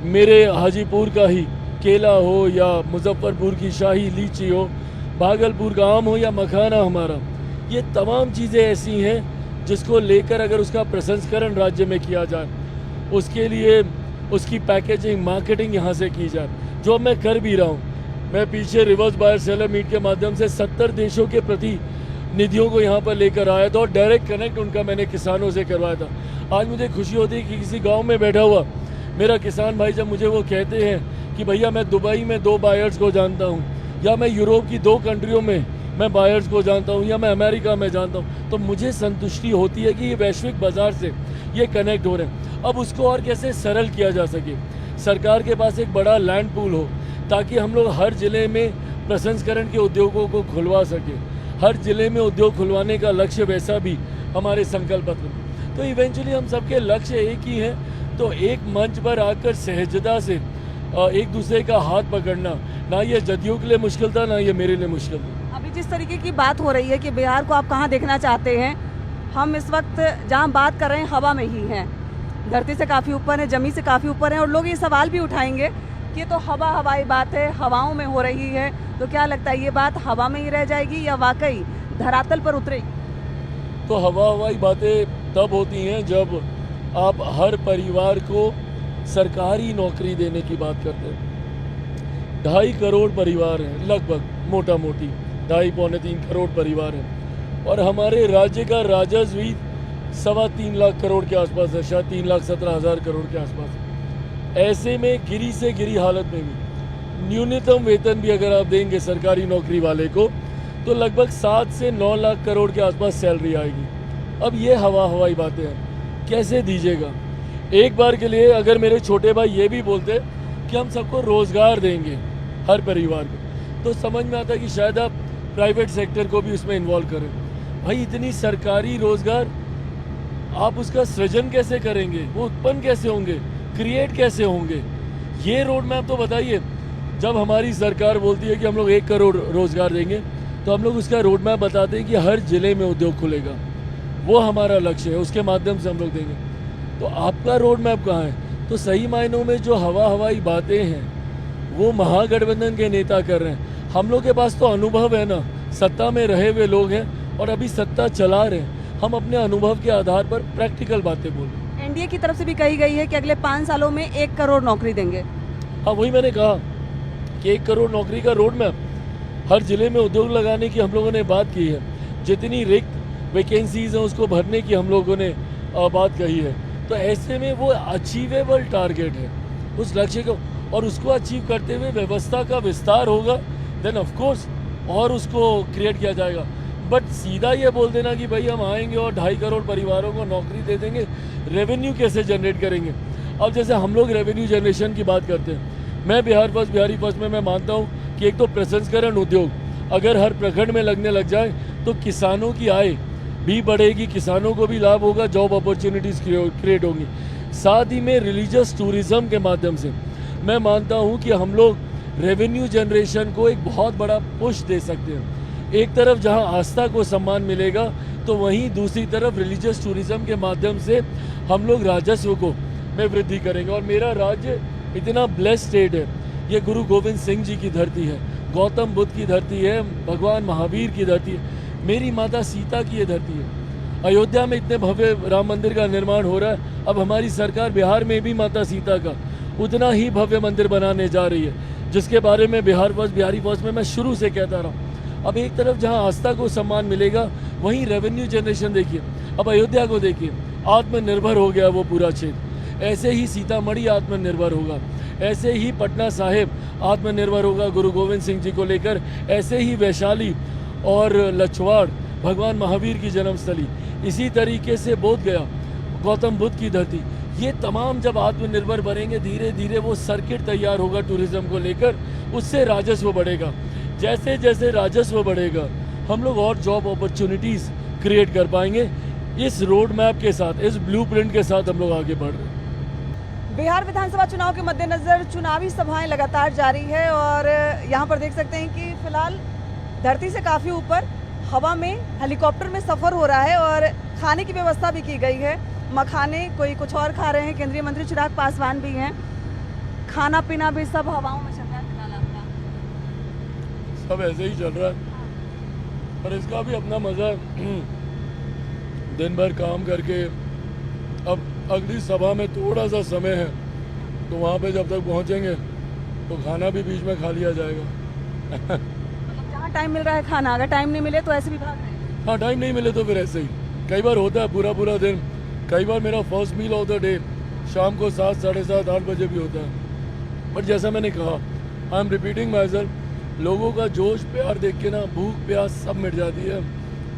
मेरे हाजीपुर का ही केला हो या मुजफ्फरपुर की शाही लीची हो, भागलपुर का आम हो या मखाना हमारा, ये तमाम चीज़ें ऐसी हैं जिसको लेकर अगर उसका प्रसंस्करण राज्य में किया जाए, उसके लिए उसकी पैकेजिंग मार्केटिंग यहाँ से की जाए, जो मैं कर भी रहा हूँ। मैं पीछे रिवर्स बायर सेलर मीट के माध्यम से 70 देशों के प्रतिनिधियों को यहाँ पर लेकर आया था, और डायरेक्ट कनेक्ट उनका मैंने किसानों से करवाया था। आज मुझे खुशी होती है कि किसी गाँव में बैठा हुआ मेरा किसान भाई जब मुझे वो कहते हैं कि भैया मैं दुबई में 2 बायर्स को जानता हूँ, या मैं यूरोप की 2 कंट्रियों में मैं बायर्स को जानता हूँ, या मैं अमेरिका में जानता हूँ, तो मुझे संतुष्टि होती है कि ये वैश्विक बाजार से ये कनेक्ट हो रहे हैं। अब उसको और कैसे सरल किया जा सके, सरकार के पास एक बड़ा लैंड पूल हो ताकि हम लोग हर ज़िले में प्रसंस्करण के उद्योगों को खुलवा सकें। हर ज़िले में उद्योग खुलवाने का लक्ष्य वैसा भी हमारे संकल्प पत्र में। तो इवेंचुअली हम सबके लक्ष्य एक ही हैं। तो एक मंच पर आकर सहजता से एक दूसरे का हाथ पकड़ना, ना ये जदयू के लिए मुश्किल था, ना ये मेरे लिए मुश्किल था। अभी जिस तरीके की बात हो रही है कि बिहार को आप कहाँ देखना चाहते हैं, हम इस वक्त जहाँ बात कर रहे हैं हवा में ही हैं, धरती से काफ़ी ऊपर है, जमीन से काफ़ी ऊपर है, और लोग ये सवाल भी उठाएंगे कि तो हवाई बात है, हवाओं में हो रही है। तो क्या लगता है ये बात हवा में ही रह जाएगी या वाकई धरातल पर उतरेगी? तो हवाई बातें तब होती हैं जब आप हर परिवार को सरकारी नौकरी देने की बात करते हैं। 2.5 करोड़ परिवार हैं लगभग, मोटा मोटी 2.5-3 करोड़ परिवार हैं, और हमारे राज्य का राजस्व भी 3.25 लाख करोड़ के आसपास है, शायद 3,17,000 करोड़ के आसपास। ऐसे में गिरी से गिरी हालत में भी न्यूनतम वेतन भी अगर आप देंगे सरकारी नौकरी वाले को, तो लगभग 7 से 9 लाख करोड़ के आसपास सैलरी आएगी। अब ये हवाई बातें हैं, कैसे दीजिएगा? एक बार के लिए अगर मेरे छोटे भाई ये भी बोलते कि हम सबको रोज़गार देंगे हर परिवार को, तो समझ में आता है कि शायद आप प्राइवेट सेक्टर को भी उसमें इन्वॉल्व करें। भाई इतनी सरकारी रोज़गार आप उसका सृजन कैसे करेंगे, वो उत्पन्न कैसे होंगे, क्रिएट कैसे होंगे? ये रोड मैप तो बताइए। जब हमारी सरकार बोलती है कि हम लोग 1 करोड़ रोज़गार देंगे, तो हम लोग उसका रोड मैप बताते हैं कि हर ज़िले में उद्योग खुलेगा, वो हमारा लक्ष्य है, उसके माध्यम से हम लोग देंगे। तो आपका रोड मैप कहाँ है? तो सही मायनों में जो हवाई बातें हैं वो महागठबंधन के नेता कर रहे हैं। हम लोग के पास तो अनुभव है ना, सत्ता में रहे हुए लोग हैं और अभी सत्ता चला रहे हैं। हम अपने अनुभव के आधार पर प्रैक्टिकल बातें बोल रहे हैं। एनडीए की तरफ से भी कही गई है कि अगले 5 सालों में 1 करोड़ नौकरी देंगे। हाँ, वही मैंने कहा कि 1 करोड़ नौकरी का रोड मैप, हर जिले में उद्योग लगाने की हम लोगों ने बात की है, जितनी रिक्त वैकेंसीज हैं उसको भरने की हम लोगों ने बात कही है। तो ऐसे में वो अचीवेबल टारगेट है उस लक्ष्य को, और उसको अचीव करते हुए व्यवस्था का विस्तार होगा, देन ऑफ कोर्स और उसको क्रिएट किया जाएगा। बट सीधा ये बोल देना कि भाई हम आएंगे और 2.5 करोड़ परिवारों को नौकरी दे देंगे, रेवेन्यू कैसे जनरेट करेंगे? अब जैसे हम लोग रेवेन्यू जनरेशन की बात करते हैं, मैं बिहार फर्स्ट में मैं मानता हूँ कि एक तो प्रसंस्करण उद्योग अगर हर प्रखंड में लगने लग जाए तो किसानों की आय भी बढ़ेगी, किसानों को भी लाभ होगा, जॉब अपॉर्चुनिटीज़ क्रिएट होंगी। साथ ही में रिलीजियस टूरिज्म के माध्यम से मैं मानता हूँ कि हम लोग रेवेन्यू जनरेशन को एक बहुत बड़ा पुश दे सकते हैं। एक तरफ जहाँ आस्था को सम्मान मिलेगा तो वहीं दूसरी तरफ रिलीजियस टूरिज्म के माध्यम से हम लोग राजस्व को में वृद्धि करेंगे। और मेरा राज्य इतना ब्लेस्ड स्टेट है, ये गुरु गोविंद सिंह जी की धरती है, गौतम बुद्ध की धरती है, भगवान महावीर की धरती है, मेरी माता सीता की ये धरती है। अयोध्या में इतने भव्य राम मंदिर का निर्माण हो रहा है, अब हमारी सरकार बिहार में भी माता सीता का उतना ही भव्य मंदिर बनाने जा रही है, जिसके बारे में बिहारी फर्स्ट में मैं शुरू से कहता रहा हूँ। अब एक तरफ जहाँ आस्था को सम्मान मिलेगा वहीं रेवेन्यू जनरेशन देखिए, अब अयोध्या को देखिए, आत्मनिर्भर हो गया वो पूरा क्षेत्र। ऐसे ही सीतामढ़ी आत्मनिर्भर होगा, ऐसे ही पटना साहिब आत्मनिर्भर होगा गुरु गोविंद सिंह जी को लेकर, ऐसे ही वैशाली और लछवाड़ भगवान महावीर की जन्मस्थली, इसी तरीके से बोध गया गौतम बुद्ध की धरती, ये तमाम जब आत्मनिर्भर बनेंगे धीरे धीरे वो सर्किट तैयार होगा टूरिज्म को लेकर, उससे राजस्व बढ़ेगा। जैसे जैसे राजस्व बढ़ेगा हम लोग और जॉब अपॉर्चुनिटीज़ क्रिएट कर पाएंगे। इस रोड मैप के साथ, इस ब्लूप्रिंट के साथ हम लोग आगे बढ़ रहे हैं। बिहार विधानसभा चुनाव के मद्देनजर चुनावी सभाएं लगातार जारी है और यहाँ पर देख सकते हैं कि फिलहाल धरती से काफ़ी ऊपर हवा में हेलीकॉप्टर में सफ़र हो रहा है और खाने की व्यवस्था भी की गई है। मखाने कोई कुछ और खा रहे हैं, केंद्रीय मंत्री चिराग पासवान भी हैं, खाना पीना भी सब हवाओं में चल रहा है फिलहाल आपका। सब ऐसे ही चल रहा है पर इसका भी अपना मज़ा है। दिन भर काम करके अब अगली सभा में थोड़ा सा समय है तो वहाँ पे जब तक पहुँचेंगे तो खाना भी बीच में खा लिया जाएगा। जहाँ टाइम मिल रहा है खाना, अगर टाइम नहीं मिले तो ऐसे भी भाग रहे हैं। हाँ, टाइम नहीं मिले तो फिर ऐसे ही कई बार होता है पूरा दिन। कई बार मेरा first meal of the day शाम को 7, साढ़े 7, 8 बजे भी होता है। बट जैसा मैंने कहा, I am repeating my self, लोगों का जोश प्यार देख के ना भूख प्यास सब मिट जाती है।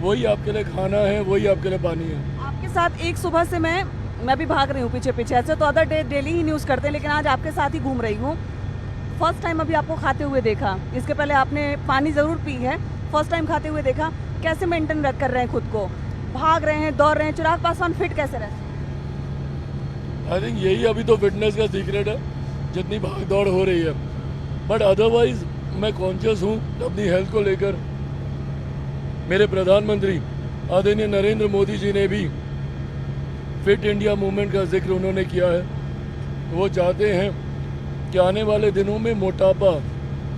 वही आपके लिए खाना है, वही आपके लिए पानी है। आपके साथ एक सुबह से मैं भी भाग रही हूँ पीछे पीछे। ऐसे तो अदर डे डेली ही न्यूज़ करते हैं, लेकिन आज आपके साथ ही घूम रही हूँ। फर्स्ट टाइम अभी आपको खाते हुए देखा, इसके पहले आपने पानी ज़रूर पी है, फर्स्ट टाइम खाते हुए देखा। कैसे मेंटेन कर रहे हैं खुद को, भाग रहे हैं, दौड़ रहे हैं? चिराग पासवान फिट कैसे रहते हैं? आई थिंक यही अभी तो फिटनेस का सीक्रेट है, जितनी भाग दौड़ हो रही है। बट अदरवाइज मैं कॉन्शियस हूँ अपनी हेल्थ को लेकर। मेरे प्रधानमंत्री आदरणीय नरेंद्र मोदी जी ने भी फिट इंडिया मूवमेंट का जिक्र उन्होंने किया है। वो चाहते हैं कि आने वाले दिनों में मोटापा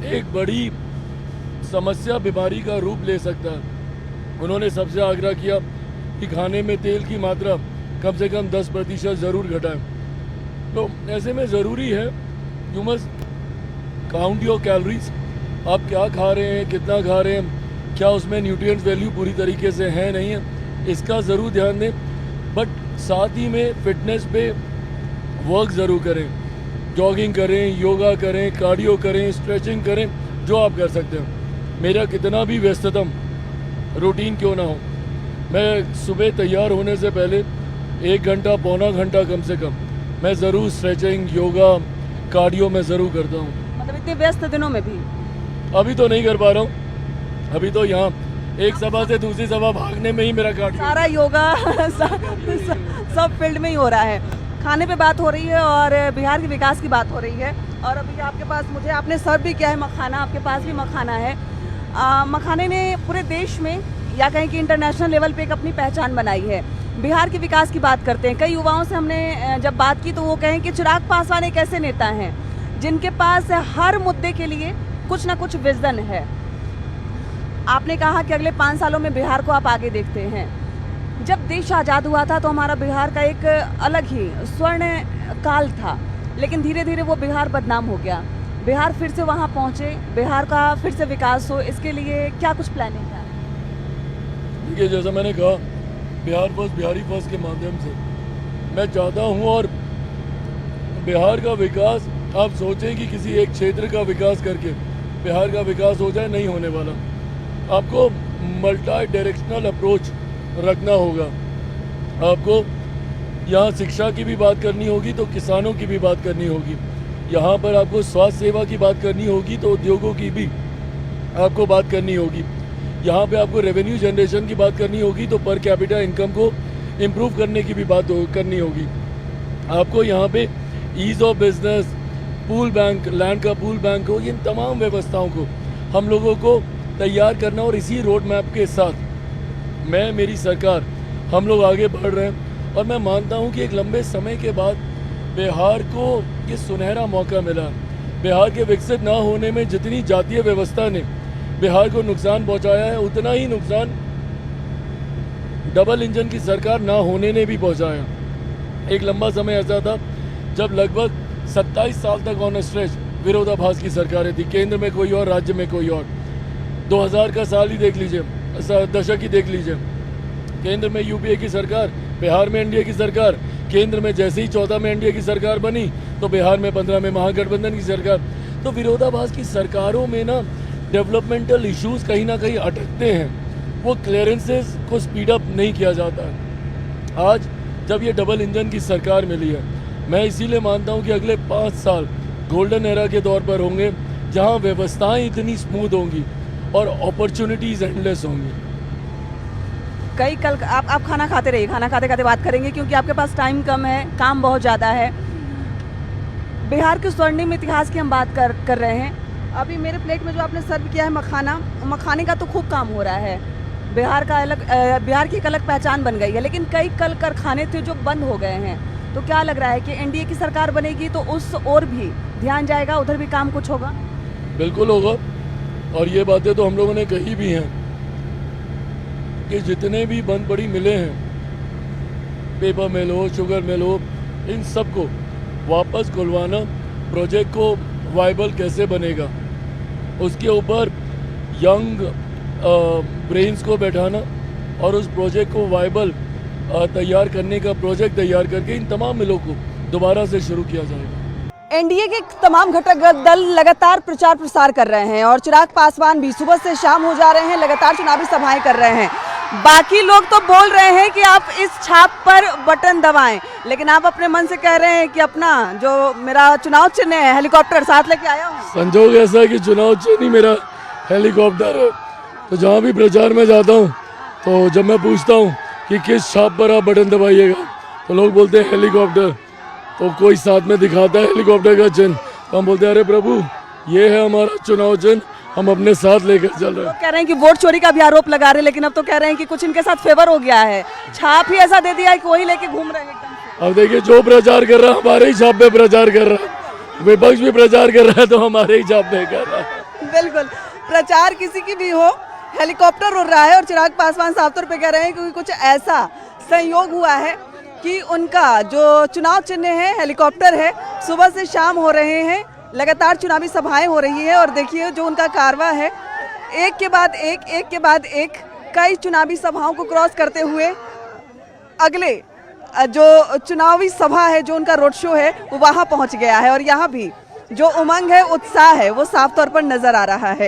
एक बड़ी समस्या, बीमारी का रूप ले सकता है। उन्होंने सबसे आग्रह किया कि खाने में तेल की मात्रा कम से कम 10% ज़रूर घटाएं। तो ऐसे में ज़रूरी है you must count your calories. आप क्या खा रहे हैं, कितना खा रहे हैं, क्या उसमें न्यूट्रिएंट्स वैल्यू पूरी तरीके से है नहीं है, इसका ज़रूर ध्यान दें। बट साथ ही में फिटनेस पे वर्क ज़रूर करें, जॉगिंग करें, योगा करें, कार्डियो करें, स्ट्रेचिंग करें, जो आप कर सकते हैं। मेरा कितना भी व्यस्ततम रूटीन क्यों ना हो, मैं सुबह तैयार होने से पहले 1 घंटा, पौना घंटा कम से कम मैं ज़रूर स्ट्रेचिंग, योगा, कार्डियो मैं ज़रूर करता हूँ। मतलब इतने व्यस्त दिनों में भी? अभी तो नहीं कर पा रहा हूँ, अभी तो यहाँ एक सभा से दूसरी सभा भागने में ही मेरा कार्डियो, सारा योगा सब फील्ड में ही हो रहा है। खाने पे बात हो रही है और बिहार के विकास की बात हो रही है। और अभी आपके पास, मुझे आपने सर्व भी किया है मखाना, आपके पास भी मखाना है। मखाने ने पूरे देश में या कहें कि इंटरनेशनल लेवल पे एक अपनी पहचान बनाई है। बिहार के विकास की बात करते हैं, कई युवाओं से हमने जब बात की तो वो कहें कि चिराग पासवान एक ऐसे नेता हैं जिनके पास हर मुद्दे के लिए कुछ ना कुछ विजन है। आपने कहा कि अगले 5 सालों में बिहार को आप आगे देखते हैं। जब देश आज़ाद हुआ था तो हमारा बिहार का एक अलग ही स्वर्ण काल था, लेकिन धीरे धीरे वो बिहार बदनाम हो गया। बिहार फिर से वहाँ पहुँचे, बिहार का फिर से विकास हो, इसके लिए क्या कुछ प्लानिंग है? देखिए, जैसा मैंने कहा, बिहार फर्स्ट, बिहारी फर्स्ट के माध्यम से मैं चाहता हूँ। और बिहार का विकास, आप सोचें कि किसी एक क्षेत्र का विकास करके बिहार का विकास हो जाए, नहीं होने वाला। आपको मल्टी डायरेक्शनल अप्रोच रखना होगा। आपको यहाँ शिक्षा की भी बात करनी होगी तो किसानों की भी बात करनी होगी, यहाँ पर आपको स्वास्थ्य सेवा की बात करनी होगी तो उद्योगों की भी आपको बात करनी होगी। यहाँ पे आपको रेवेन्यू जनरेशन की बात करनी होगी तो पर कैपिटा इनकम को इम्प्रूव करने की भी बात करनी होगी। आपको यहाँ पे ease of business, pool bank, land का पूल बैंक हो, इन तमाम व्यवस्थाओं को हम लोगों को तैयार करना और इसी रोड मैप के साथ मैं, मेरी सरकार, हम लोग आगे बढ़ रहे हैं। और मैं मानता हूँ कि एक लंबे समय के बाद बिहार को ये सुनहरा मौका मिला। बिहार के विकसित ना होने में जितनी जातीय व्यवस्था ने बिहार को नुकसान पहुंचाया है, उतना ही नुकसान डबल इंजन की सरकार ना होने ने भी पहुंचाया। एक लंबा समय ऐसा था जब लगभग 27 साल तक ऑन स्ट्रेच विरोधाभास की सरकारें थी, केंद्र में कोई और, राज्य में कोई और। 2000 का साल ही देख लीजिए, दशक ही देख लीजिए, केंद्र में यूपीए की सरकार, बिहार में एनडीए की सरकार। केंद्र में जैसे ही 14 में एनडीए की सरकार बनी तो बिहार में 15 में महागठबंधन की सरकार। तो विरोधाभास की सरकारों में ना डेवलपमेंटल इश्यूज कहीं ना कहीं अटकते हैं, वो क्लियरेंसेस को स्पीड अप नहीं किया जाता है। आज जब ये डबल इंजन की सरकार मिली है, मैं इसीलिए मानता हूँ कि अगले 5 साल गोल्डन एरा के तौर पर होंगे, जहाँ व्यवस्थाएं इतनी स्मूथ होंगी और अपॉर्चुनिटीज एंडलेस होंगी। कई कल आप खाना खाते रहिए, खाना खाते खाते बात करेंगे क्योंकि आपके पास टाइम कम है, काम बहुत ज़्यादा है। बिहार के स्वर्णिम इतिहास की हम बात कर रहे हैं। अभी मेरे प्लेट में जो आपने सर्व किया है मखाना, मखाने का तो खूब काम हो रहा है। बिहार की एक अलग पहचान बन गई है, लेकिन कई कल कारखाने थे जो बंद हो गए हैं। तो क्या लग रहा है कि एनडीए की सरकार बनेगी तो उस ओर भी ध्यान जाएगा, उधर भी काम कुछ होगा? बिल्कुल होगा। और ये बातें तो हम लोगों ने कही भी हैं कि जितने भी बंद पड़ी मिलें हैं, पेपर मिल हो, शुगर मिल हो, इन सबको वापस खुलवाना, प्रोजेक्ट को वाइबल कैसे बनेगा, उसके ऊपर यंग ब्रेन्स को बैठाना और उस प्रोजेक्ट को वाइबल तैयार करने का प्रोजेक्ट तैयार करके इन तमाम मिलों को दोबारा से शुरू किया जाएगा। एनडीए के तमाम घटक दल लगातार प्रचार प्रसार कर रहे हैं और चिराग पासवान भी सुबह से शाम हो जा रहे हैं, लगातार चुनावी सभाएं कर रहे हैं। बाकी लोग तो बोल रहे हैं कि आप इस छाप पर बटन दबाएं, लेकिन आप अपने मन से कह रहे हैं कि अपना जो मेरा चुनाव चिन्ह है हेलीकॉप्टर साथ लेके आया हूँ। संजोग ऐसा है कि चुनाव चिन्ह ही मेरा हेलीकॉप्टर है। तो जहाँ भी प्रचार में जाता हूँ तो जब मैं पूछता हूँ कि किस छाप पर आप बटन दबाइएगा तो लोग बोलते हैं हेलीकॉप्टर। तो कोई साथ में दिखाता है हेलीकॉप्टर का चिन्ह तो हम बोलते हैं अरे प्रभु, ये है हमारा चुनाव चिन्ह, हम अपने साथ लेकर चल रहे हैं। तो कह रहे हैं कि वोट चोरी का भी आरोप लगा रहे हैं, लेकिन अब तो कह रहे हैं कि कुछ इनके साथ फेवर हो गया है, छाप ही ऐसा दे दिया है कि वही लेके घूम रहे हैं एकदम से। अब देखिए, जो प्रचार कर रहा है हमारे ही छाप पे प्रचार कर रहा है, विपक्ष भी प्रचार कर रहा है तो हमारे ही छाप पे कर रहा है। बिल्कुल, प्रचार किसी की भी हो, हेलीकॉप्टर उड़ रहा है और चिराग पासवान साफ तौर पे कह रहे हैं कि कुछ ऐसा संयोग हुआ है कि उनका जो चुनाव चिन्ह है हेलीकॉप्टर है। सुबह से शाम हो रहे हैं, लगातार चुनावी सभाएं हो रही है और देखिए जो उनका कारवा है, एक के बाद एक कई चुनावी सभाओं को क्रॉस करते हुए अगले जो चुनावी सभा है, जो उनका रोड शो है, वो वहाँ पहुँच गया है और यहाँ भी जो उमंग है, उत्साह है, वो साफ तौर पर नजर आ रहा है।